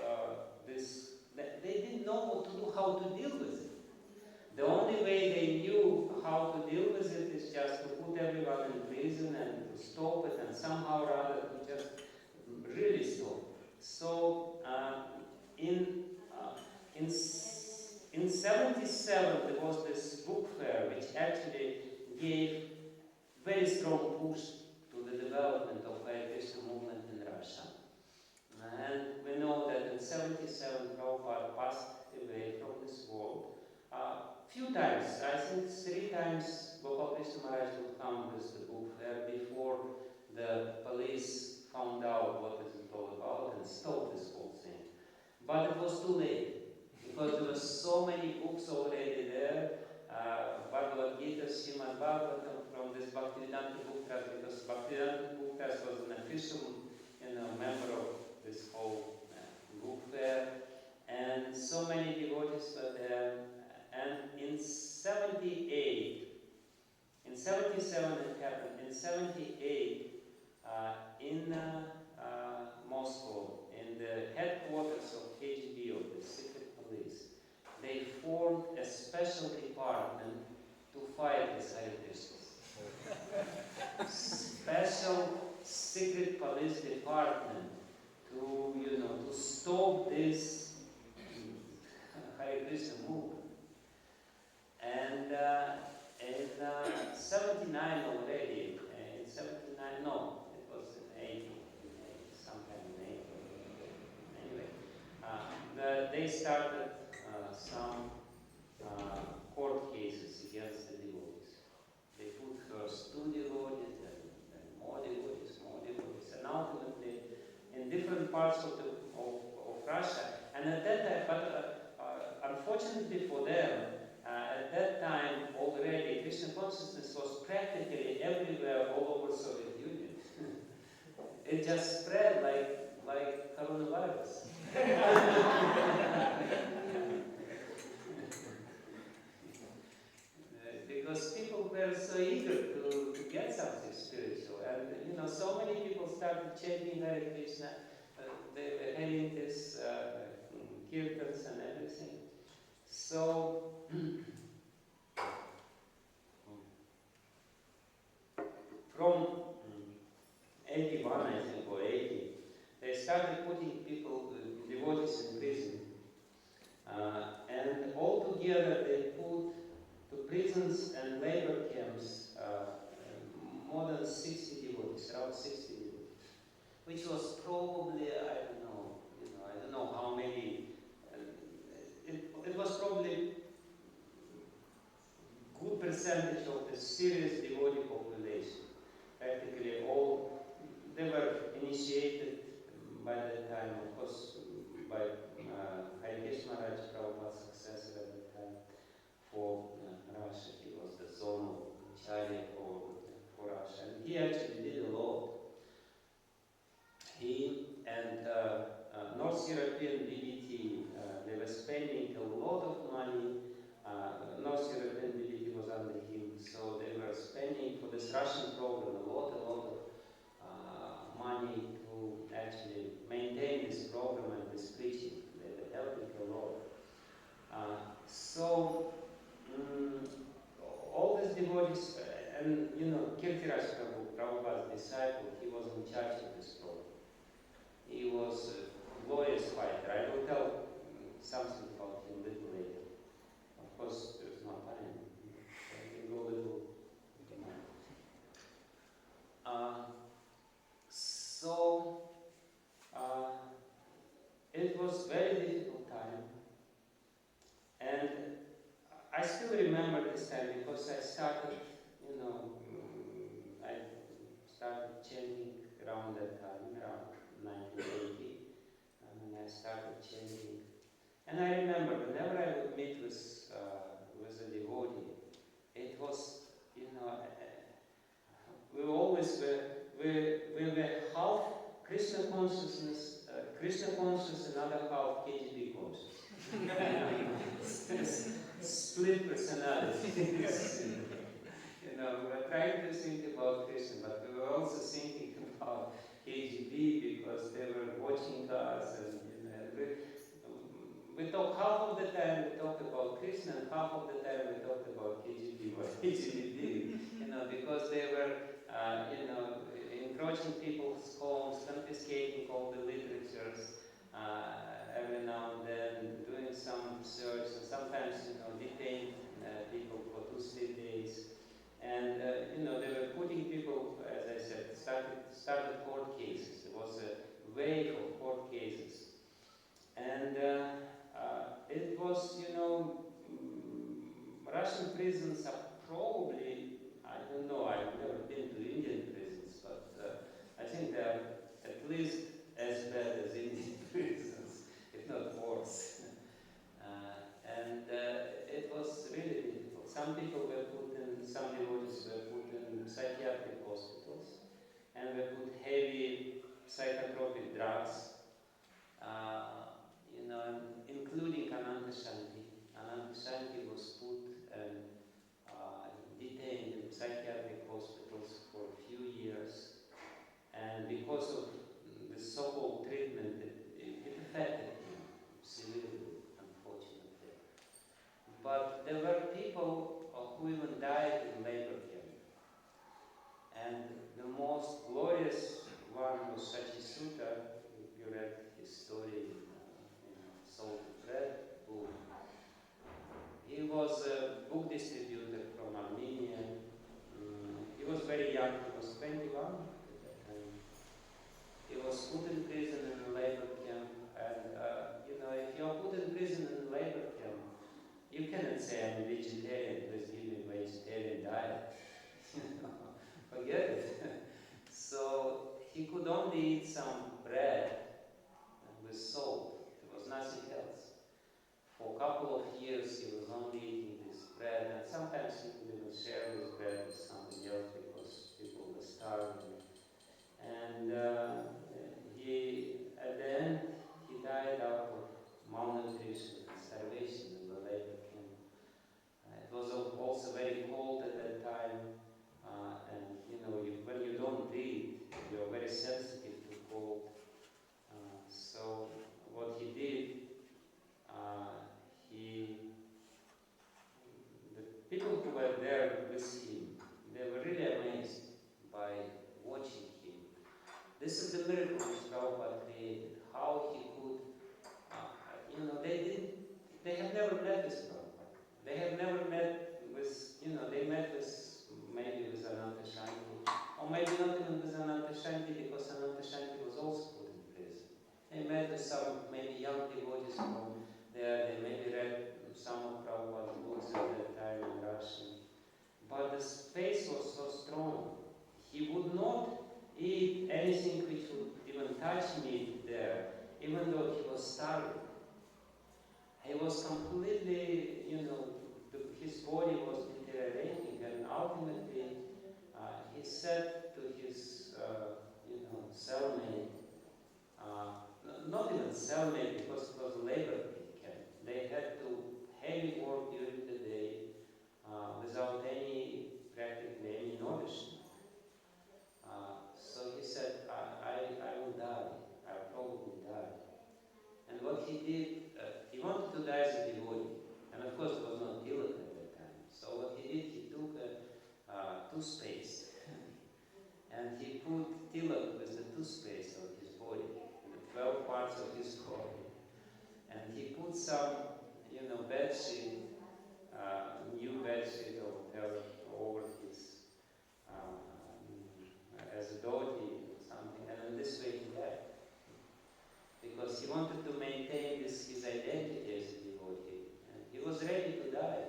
this. They didn't know what to do, how to deal with it. The only way they knew how to deal with it is just to put everyone in prison and to stop it, and somehow or other to just really stop. So in 77 there was this book fair which actually gave very strong push to the development of Hare Krishna movement in Russia. And we know that in 77 Prabhupada passed away from this world. Few times, I think 3 times, Gopal Krishna Maharaj would come with the book fair before the police found out what it is all about and stopped this whole thing. But it was too late, because there were so many books already there. Bhagavad Gita, Srimad Bhagavatam, from this Bhakti Vijnana book trust, because Bhakti Vijnana book trust was an official member of this whole book fair. And so many devotees were there. And in 78, in 77 it happened, in 78, in Moscow, in the headquarters of KGB, of the secret police, they formed a special department to fight these Hare Krishnas. Special secret police department to stop this Hare Krishna movement. And in 79 already, in 79, no, it was in 80, sometime in 80. Anyway, they started some court cases against the devotees. They put first 2 devotees, then more devotees, and ultimately in different parts of Russia. And at that time, but unfortunately for them, at that time already Krishna consciousness was practically everywhere all over Soviet Union. It just spread like coronavirus. Because people were so eager to get something spiritual, and so many people started chanting Hare Krishna. They were having this kirtans and everything. So from 81, I think, or 80, they started putting people, devotees in prison. And altogether they put to prisons and labor camps more than 60 devotees, around 60 devotees, which was probably, I don't know how many. It was probably good percentage of the serious devotee population. Practically all, they were initiated by that time, of course, by Hare Krishna Maharaj, Prabhupada's successor at that time for Russia. He was the zonal acharya for Russia, and he actually did a lot. He and North European BBT, they were spending a lot of money. North European BBT was under him, so they were spending for this Russian program a lot of money to actually maintain this program and this preaching. They were helping a lot. So all these devotees, and Kirtiraj Prabhu, Prabhupada's disciple, he was in charge of this program. He was a glorious fighter. I will tell something about him a little later. Of course, there's no time. So we go a little. remember this time because I started, I started chanting around that time, around 1980, and I started chanting. And I remember whenever I would meet with a devotee, it was, we always we were half Krishna consciousness, Krishna conscious, another half KGB conscious. Split personalities. We were trying to think about Krishna, but we were also thinking about KGB because they were watching us, and we talk half of the time we talked about Krishna, and half of the time we talked about KGB, what KGB did, because they were, encroaching people's homes, confiscating all the literatures every now and then, doing some research, and sometimes, detain people for 2-3 days. And, they were putting people, as I said, started court cases. There was a wave of court cases. And it was, Russian prisons are probably, I don't know, I've never been to Indian prisons, but I think they're at least as bad as Indian prisons, if not worse. And it was really difficult. Some people were put in, some devotees were put in psychiatric hospitals, and were put heavy psychotropic drugs, including Ananta Shanti. Ananta Shanti was put and detained in psychiatric hospitals for a few years, and because of the so-called treatment, it affected him severely, unfortunately. But there were people who even died in labor camp, and the most glorious one was Shachi Sutta. You read his story in Salt and Bread book. He was a book distributor from Armenia. He was very young, he was 21. He was put in prison in a labor camp, and if you're put in prison in a labor camp, you cannot say I'm a vegetarian, please give me a vegetarian diet. Forget it. So he could only eat some bread with salt. There was nothing else. For a couple of years he was only eating this bread, and sometimes he could even share this bread with somebody else because people were starving. And at the end, he died out of malnutrition and starvation in the labor camp. It was also very cold at that time, and when you don't breathe, you're very sensitive to cold. So what he did, the people who were there with him, they were really amazed by watching him. This is the miracle which Prabhupada created, how he could, they have never met with Prabhupada. They have never met with, they met with, maybe with Ananta Shanti, or maybe not even with Ananta Shanti, because Ananta Shanti was also put in prison. They met with some maybe young devotees from there, they maybe read some of Prabhupada's books at that time in Russian. But the faith was so strong. He would not eat anything which would even touch meat there, even though he was starving. He was completely, his body was deteriorating, and ultimately he said to his, cellmate, not even cellmate because it was a labor camp. They had to heavy work during the day without practically any nourishment. So he said, I will die. I'll probably die. And what he did, he wanted to die as a devotee. And of course, there was no tilak at that time. So what he did, he took a toothpaste and he put tilak with the toothpaste on his body, the 12 parts of his body. And he put some, bedsheet, new bedsheet or whatever over his, as a dhoti or something, and in this way he died. Because he wanted to maintain his identity as a devotee, and he was ready to die.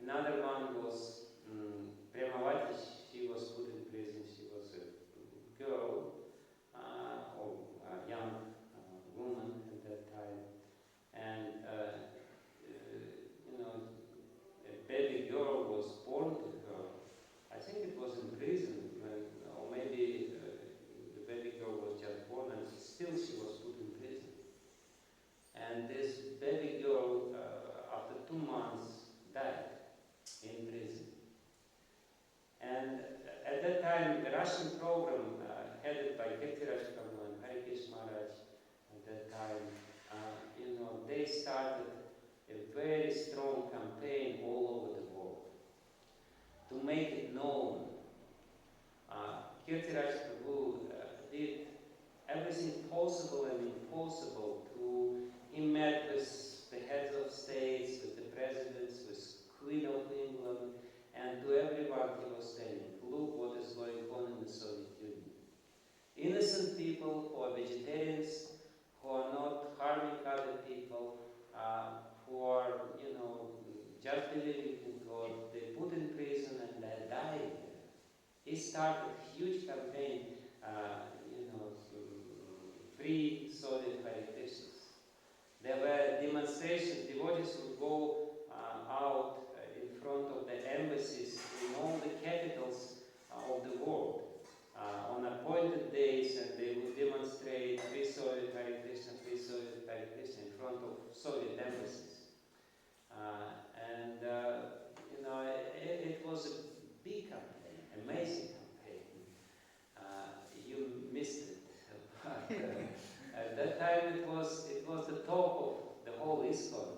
Another one was Premavati. She was put in prison. She was a girl, or a young woman at that time. And, a baby girl was born to her. I think it was in prison, or maybe the baby girl was just born and still she was put in prison. And this baby girl, after 2 months, died in prison. And at that time, the Russian program, headed by Kirtiraj Prabhu and Harikish Maharaj, at that time, they started a very strong campaign all over the world to make it known. Kirtiraj Prabhu did everything possible and impossible to, he met with the heads of states, with the presidents, with Queen of England, and to everyone he was telling, look what is going on in the Soviet Union. Innocent people who are vegetarians, who are not harming other people, who are, just believing in God, they put in prison and they died. He started a huge campaign, free Soviet Hare Krishnas. There were demonstrations, devotees would go out in front of the embassies in all the capitals of the world on appointed days, and they would demonstrate free Soviet Hare Krishna in front of Soviet embassies. It was a big campaign, amazing campaign. You missed it. But, at that time it was the top of the whole ISKCON.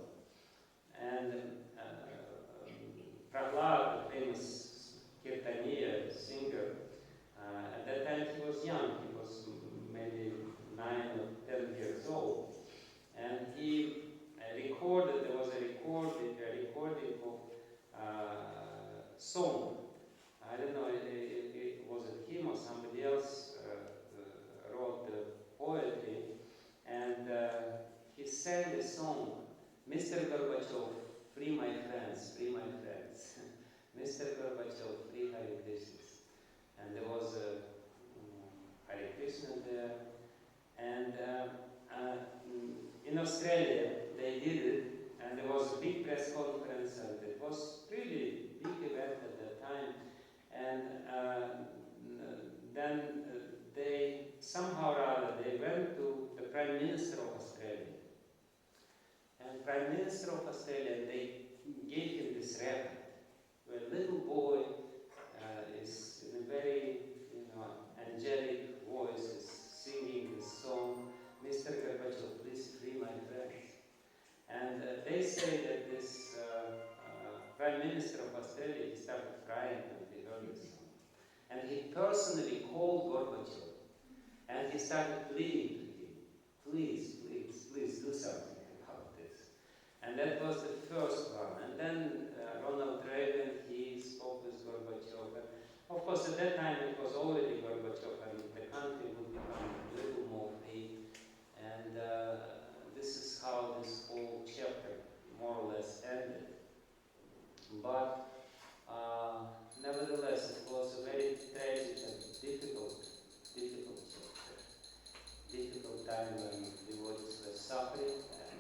And Prahlad, the famous Kirtaniya singer, at that time he was young, he was maybe 9 or 10 years old. And he recorded, there was a recording of song. I don't know, was it him or somebody else wrote the poetry, and he sang the song, Mr. Gorbachev, free my friends, free my friends. Mr. Gorbachev, free Hare Krishnas. And there was a Hare Krishna there. And in Australia, they did it, and there was a big press conference, and it was really a big event at that time. And then they, somehow or other, they went to the Prime Minister of Australia. And Prime Minister of Australia, they gave him this record, where a little boy is in a very, angelic voice, is singing this song, Mr. Gorbachev, please free my friends. And they say that this Prime Minister of Australia, he started crying when he heard this song. And he personally called Gorbachev, and he started pleading to him, please, please, please do something about this. And that was the first one. And then Ronald Reagan, he spoke with Gorbachev. And of course, at that time it was already Gorbachev, and the country would become a little more free. And this is how this whole chapter more or less ended. But nevertheless, it was a very tragic and difficult chapter. Difficult time when devotees were suffering.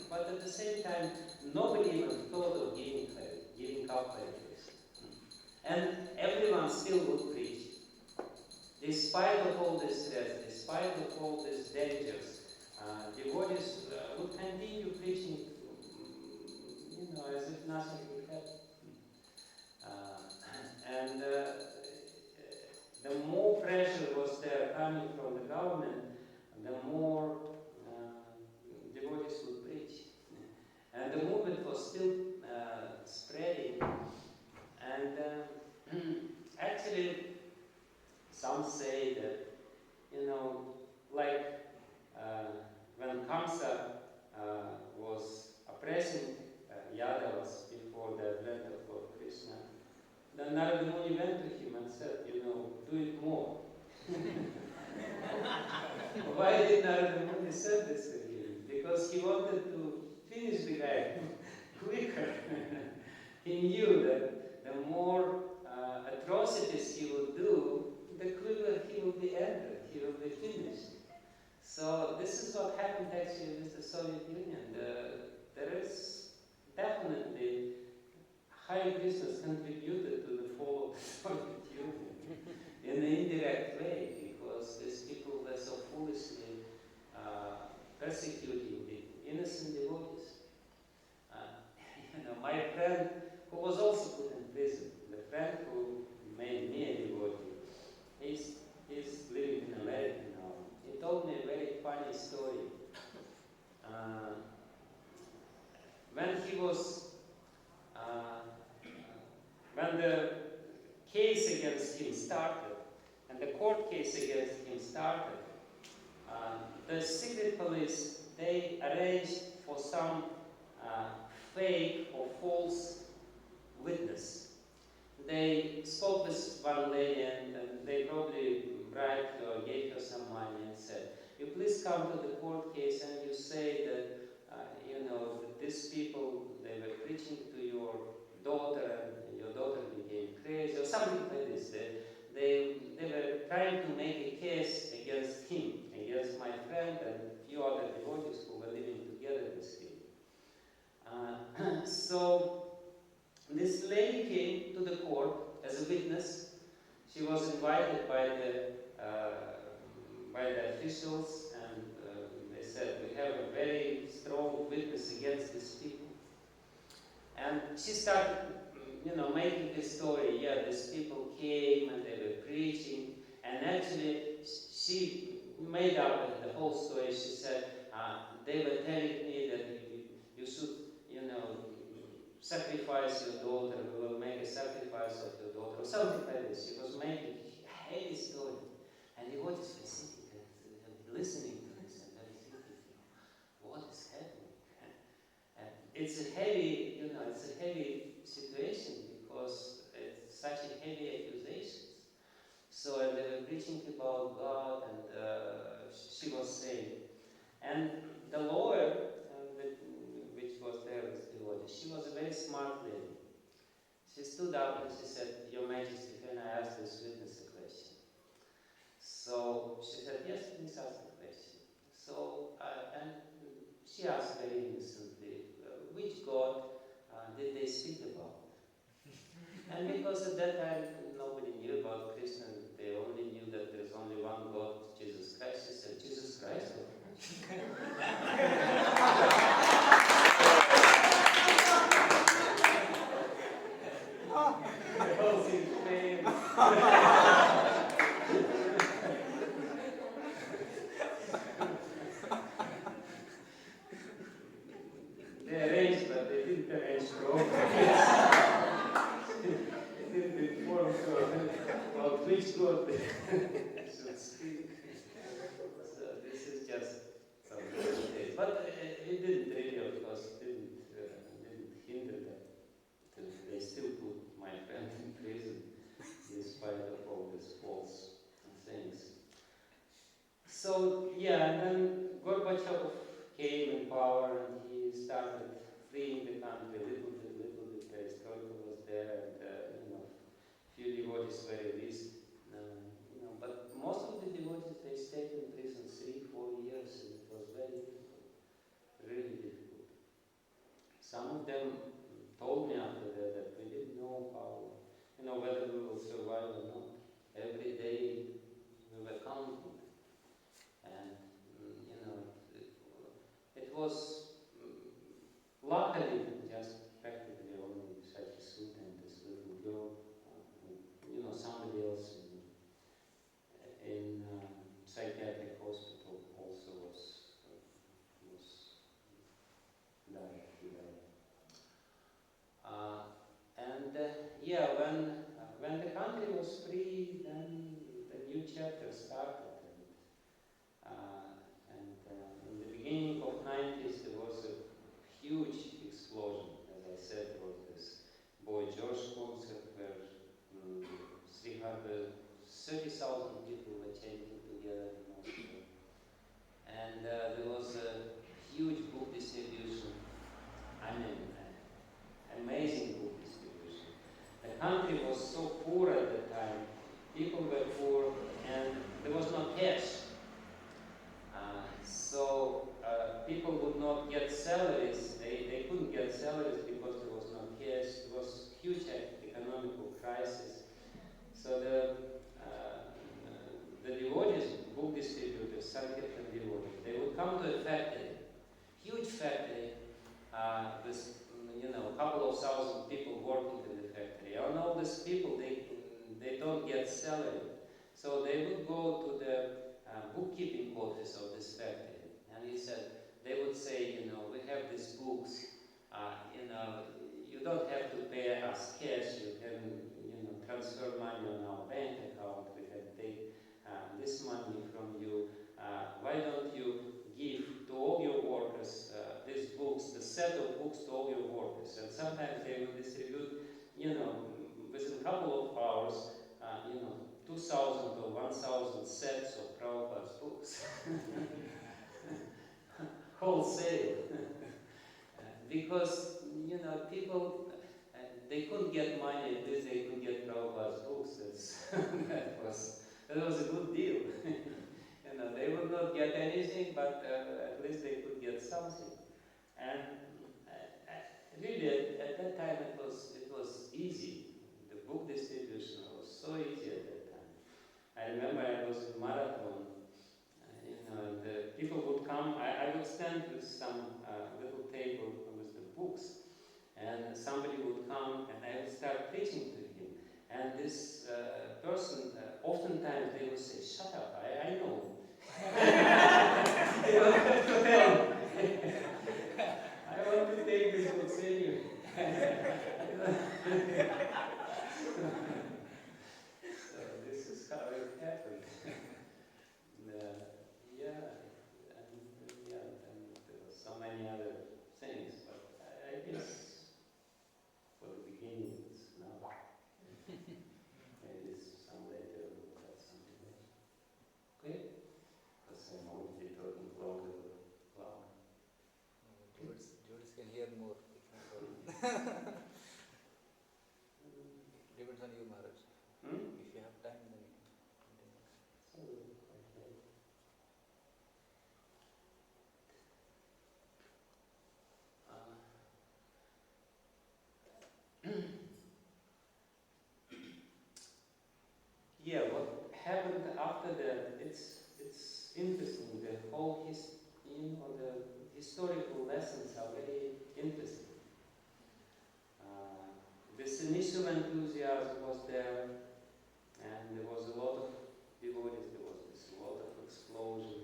But at the same time, nobody even thought of giving up Hare Krishna. And everyone still would preach. Despite of all this stress, despite of all these dangers, devotees would continue preaching, as if nothing would happen. And the more pressure was there coming from the government, the more devotees would preach. And the movement was still spreading. And actually, some say that, like when Kamsa was oppressing Yadavas before the advent of Lord Krishna, then Narada Muni went to him and said, do it more. Why did Narada Muni say this to him? Because he wanted to finish the guy quicker. he knew that the more atrocities he would do, the quicker he will be ended, he will be finished. So this is what happened actually with the Soviet Union. There is definitely high business contributed to the fall of the Soviet Union in an indirect way, because these people were so foolishly persecuting the innocent devotees. My friend, who was also put in prison, the friend who made me a devotee, he's living in America now. He told me a very funny story. When he was, when the case against him started, and the court case against him started, the secret police, they arranged for some fake or false witness. They spoke with one lady and they probably bribed her, gave her some money and said, you please come to the court case and you say that, that these people, they were preaching to your daughter and your daughter became crazy or something like this. They were trying to make a case against him, against my friend and a few other devotees who were living together with him. So this lady came to the court as a witness. She was invited by the officials, and they said, we have a very strong witness against these people. And she started, making this story. Yeah, these people came and they were preaching, and actually she made up the whole story. She said, they were telling me that you should, sacrifice your daughter, we will make a sacrifice of your daughter, or something like this. She was making a heavy story. And the audience was sitting and listening to this, and they were thinking, what is happening? And it's a heavy, it's a heavy situation because it's such a heavy accusations. So and they were preaching about God, and she was saying. And the lawyer, which was there with the audience, she was a very smart lady. She stood up and she said, Your Majesty, can I ask this witness a question? So she said, yes, please ask the question. So, and she asked very innocently, which God did they speak about? And because at that time nobody knew about Krishna, they only knew that there's only one God, Jesus Christ. She said, Jesus Christ? They arranged, but they didn't arrange properly. They didn't inform about which God they should speak. So this is just some details. But it didn't really, of course, didn't hinder them. They still put my friend in prison in spite of all these false things. So, yeah, and then Gorbachev came in power and he started freeing the country little bit. Perestroika was there, and few devotees were released. But most of the devotees, they stayed in prison 3-4 years, and it was very difficult, really difficult. Some of them told me after that we didn't know how, whether we will survive or not. Every day we were counting. And, it was luckily just practically only Shakti and this little girl, somebody else in psychiatric hospital also was died. He died. When the country was free, then the new chapter started. In the beginning of 90s, there was a huge explosion. As I said, there was this Boy George concert where 330,000 people were chanting together in Moscow. And there was a huge book distribution. I mean, amazing book distribution. country was so poor at the time, people were poor, and there was no cash. So people would not get salaries. They couldn't get salaries because there was no cash. There was huge economical crisis. So the devotees, book distributors, Sankirtan devotees, they would come to a factory, huge factory, with a couple of thousand people working in the factory. And all these people, they don't get salary. So they would go to the bookkeeping office of this factory, and they would say, we have these books, you don't have to pay us cash, you can, transfer money on our bank account, we can take this money from you, why don't you give to all your workers these books, the set of books to all your workers, and sometimes they will distribute, within a couple of hours, 2,000 or 1,000 sets of Prabhupada's books. Wholesale. Because, people, they couldn't get money, at least they could get Prabhupada's books. That was a good deal. They would not get anything, but at least they could get something. And really, at that time, it was easy. The book distribution was so easy at that time. I remember I was in Marathon, the people would come. I would stand with some little table with the books, and somebody would come, and I would start preaching to him. And this person, oftentimes they would say, "Shut up, I know." You don't have to tell me. I want to take this books anyway. So this is how it happened. And there were so many other things, but I guess for the beginning it's enough. Maybe some later we'll have something else. Okay? Because I'm already talking longer. Wow. Jews can hear more. Depends on you, Maharaj. If you have time, then you can continue. Yeah, what happened after that? It's interesting. The whole the historical lessons are very interesting. This initial enthusiasm was there, and there was a lot of devotees. There was this lot of explosion,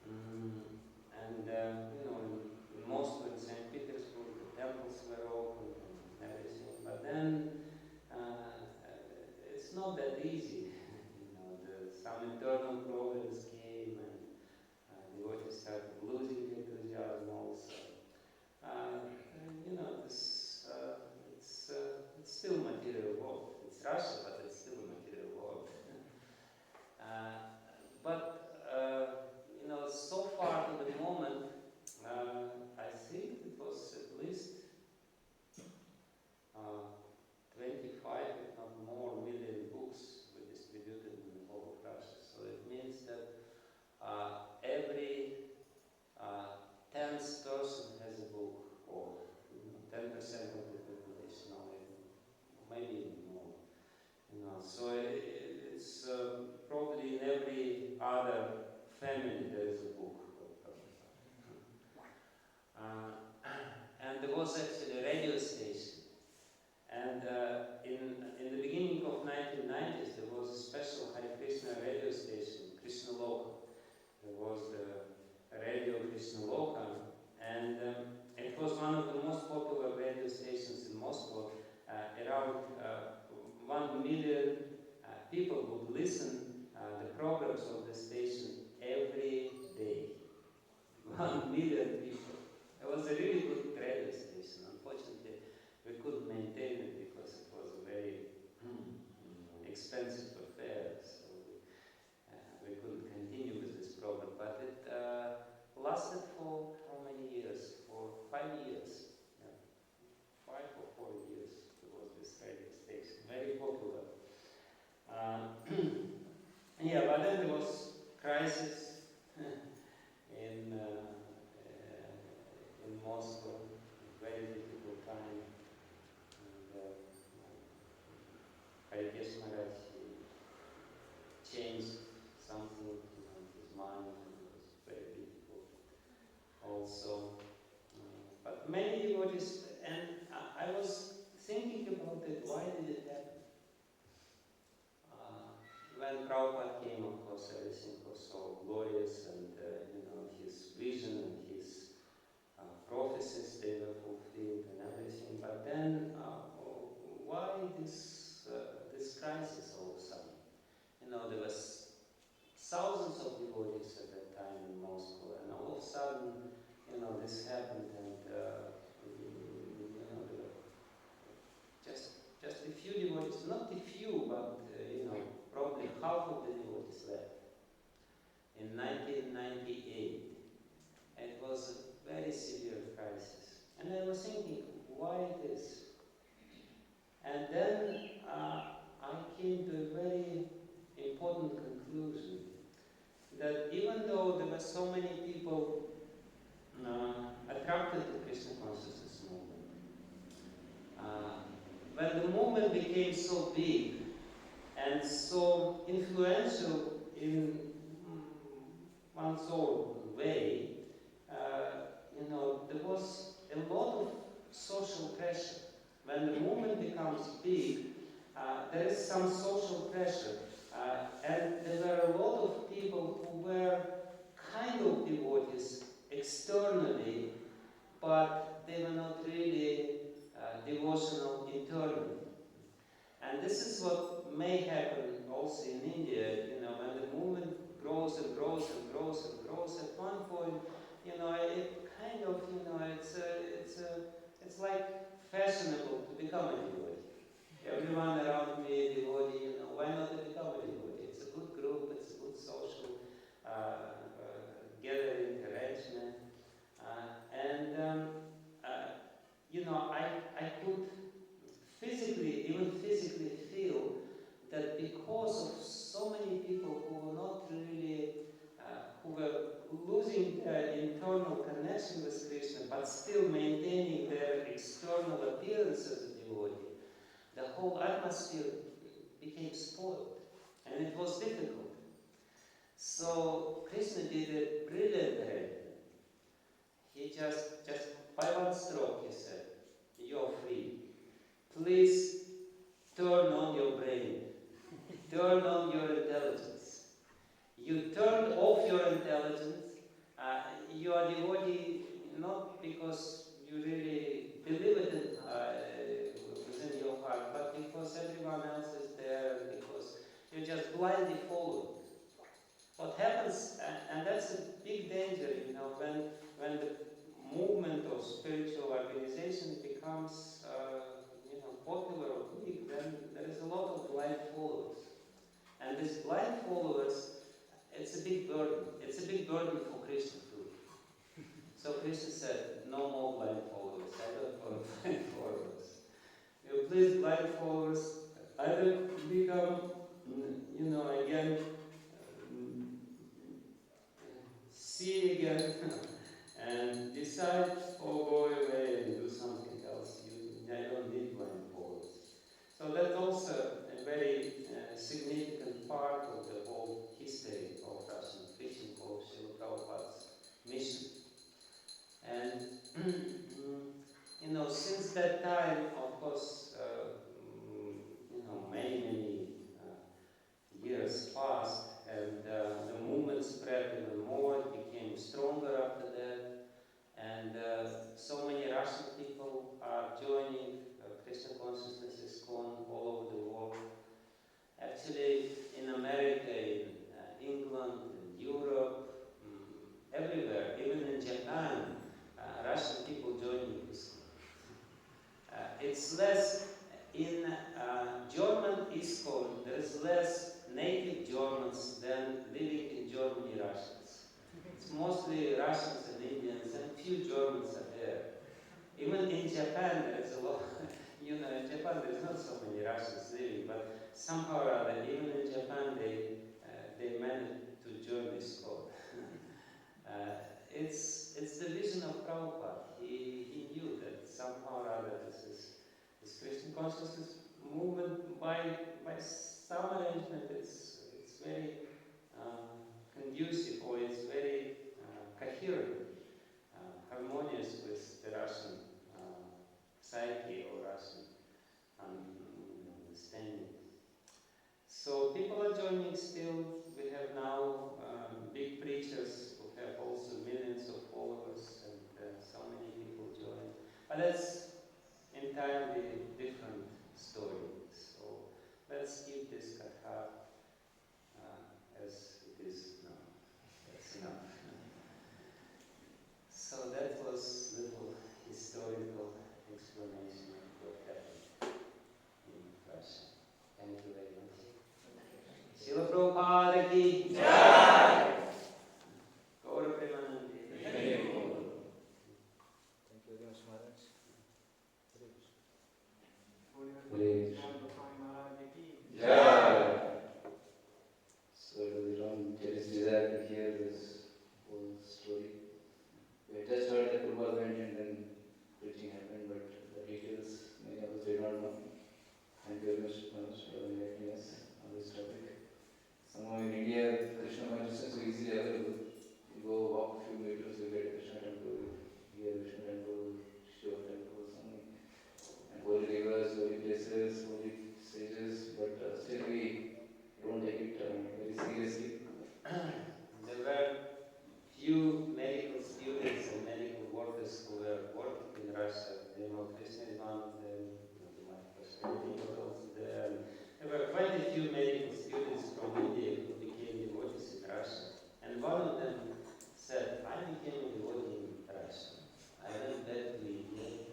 and in Moscow and St. Petersburg, the temples were open and everything. But then it's not that easy. Some internal problems came, and devotees started losing enthusiasm also. It's still material world. It's Russia, but it's still a material world. So far to the moment, I think it was at least 25, if not more, million books were distributed in the whole of Russia. So it means that every 10th person has a book, or 10% of the population, or maybe even more. So it's probably in every other family there is a book. And there was actually a radio station. And in the beginning of 1990s, there was a special Hare Krishna radio station, Krishna Loka. There was the radio Krishna Loka, and it was one of the most popular radio stations in Moscow. Around 1 million people would listen the programs of the station every day. 1 million people. It was a really good radio station. Unfortunately, we couldn't maintain it because it was a very expensive affair. So we couldn't continue with this program. But it lasted for how many years? For 5 years. 5 or 4 years there was this radio popular. Yeah, but then there was crisis in Moscow, very difficult time, and I guess Maharaj changed something in his mind, and it was very difficult also. But many devotees, and I was thinking about it, why did it happen? When Prabhupada came, of course, everything was so glorious, and his vision and his prophecies, they were fulfilled and everything. But then, why this crisis all of a sudden? There was thousands of devotees at that time in Moscow, and all of a sudden, this happened, and there were just a few devotees, not a few, but probably half of the devotees left in 1998. It was a very severe crisis, and I was thinking, why this? And then I came to a very important conclusion that even though there were so many people attracted to Krishna consciousness movement, when the movement became so big and so influential in one's own way, there was a lot of social pressure. When the movement becomes big, there is some social pressure, and there were a lot of people who were kind of devotees externally, but they were not really devotional internally. And this is what may happen also in India, when the movement grows and grows and grows and grows, at one point, it kind of, it's like fashionable to become a devotee. Everyone around me, devotee, why not to become a devotee? It's a good group, it's a good social gathering, arrangement. I could even physically feel that because of so many people who were not really, who were losing their internal connection with Krishna, but still maintaining their external appearance as a devotee, the whole atmosphere became spoiled, and it was difficult. So Krishna did a brilliant arrangement. He just by one stroke, he said, "You're free. Please turn on your brain. Turn on your intelligence. You turned off your intelligence. You are devotee not because you really believe it within your heart, but because everyone else is there, and because you just blindly follow. What happens, and that's a big danger, when the movement or spiritual organization becomes popular or big, then there is a lot of blind followers. And these blind followers, it's a big burden. It's a big burden for Krishna too. So Krishna said, no more blind followers. I don't want blind followers. Please, blind followers, either become, again, see again, and decide or go away and do something else. I don't need blind followers. So that's also a very significant part of the whole history of Russian preaching, of Srila Prabhupada's mission. And since that time, of course, many years passed, and the movement spread even more. It became stronger after that, and so many Russian people are joining Krishna consciousness ISKCON all over the world. Actually, in America, in England, in Europe, everywhere, even in Japan, Russian people joining ISKCON. It's less in German ISKCON. There's less native Germans than living in Germany Russians. It's mostly Russians and Indians, and few Germans are there. Even in Japan, there is a lot. you know, in Japan there's not so many Russians living, but somehow or other, even in Japan, they managed to join this code. It's the vision of Prabhupada. He knew that somehow or other this Christian consciousness movement, by some arrangement, it's very conducive, or it's very coherent, harmonious with the Russian psyche or Russian understanding. So people are joining still. We have now big preachers who have also millions of followers, and so many people join. But that's entirely different story. So let's keep this katha as it is now. That's enough. So that was little historical explanation of what happened in Russia. Thank you very much. Srila Prabhupada ki Jai! Gaura Premanandi. Thank you very much, Maharaj. Hare Krishna. Jai! So it was a long cherished desire to hear this whole story. We had just heard that Prabhupada went and then preaching happened, but the details many of us did not know. Thank you very much, Manoj, for enlightening us on this topic. Somehow in India, Krishna consciousness is so easily available. You go walk a few meters, you get Krishna temple, here Vishnu temple, Shiva temple, so many. And holy rivers, holy places, holy sages, but still we don't take it very seriously. There were few medical students and medical workers who were working in Russia. You know, Krishna is one of them, my personality was also there. There were quite a few medical students from India who became devotees in Russia. And one of them said, I became a devotee in Russia. I went back to India,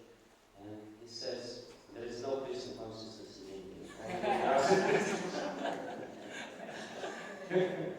and he says, there is no Krishna consciousness in India. Only in Russia.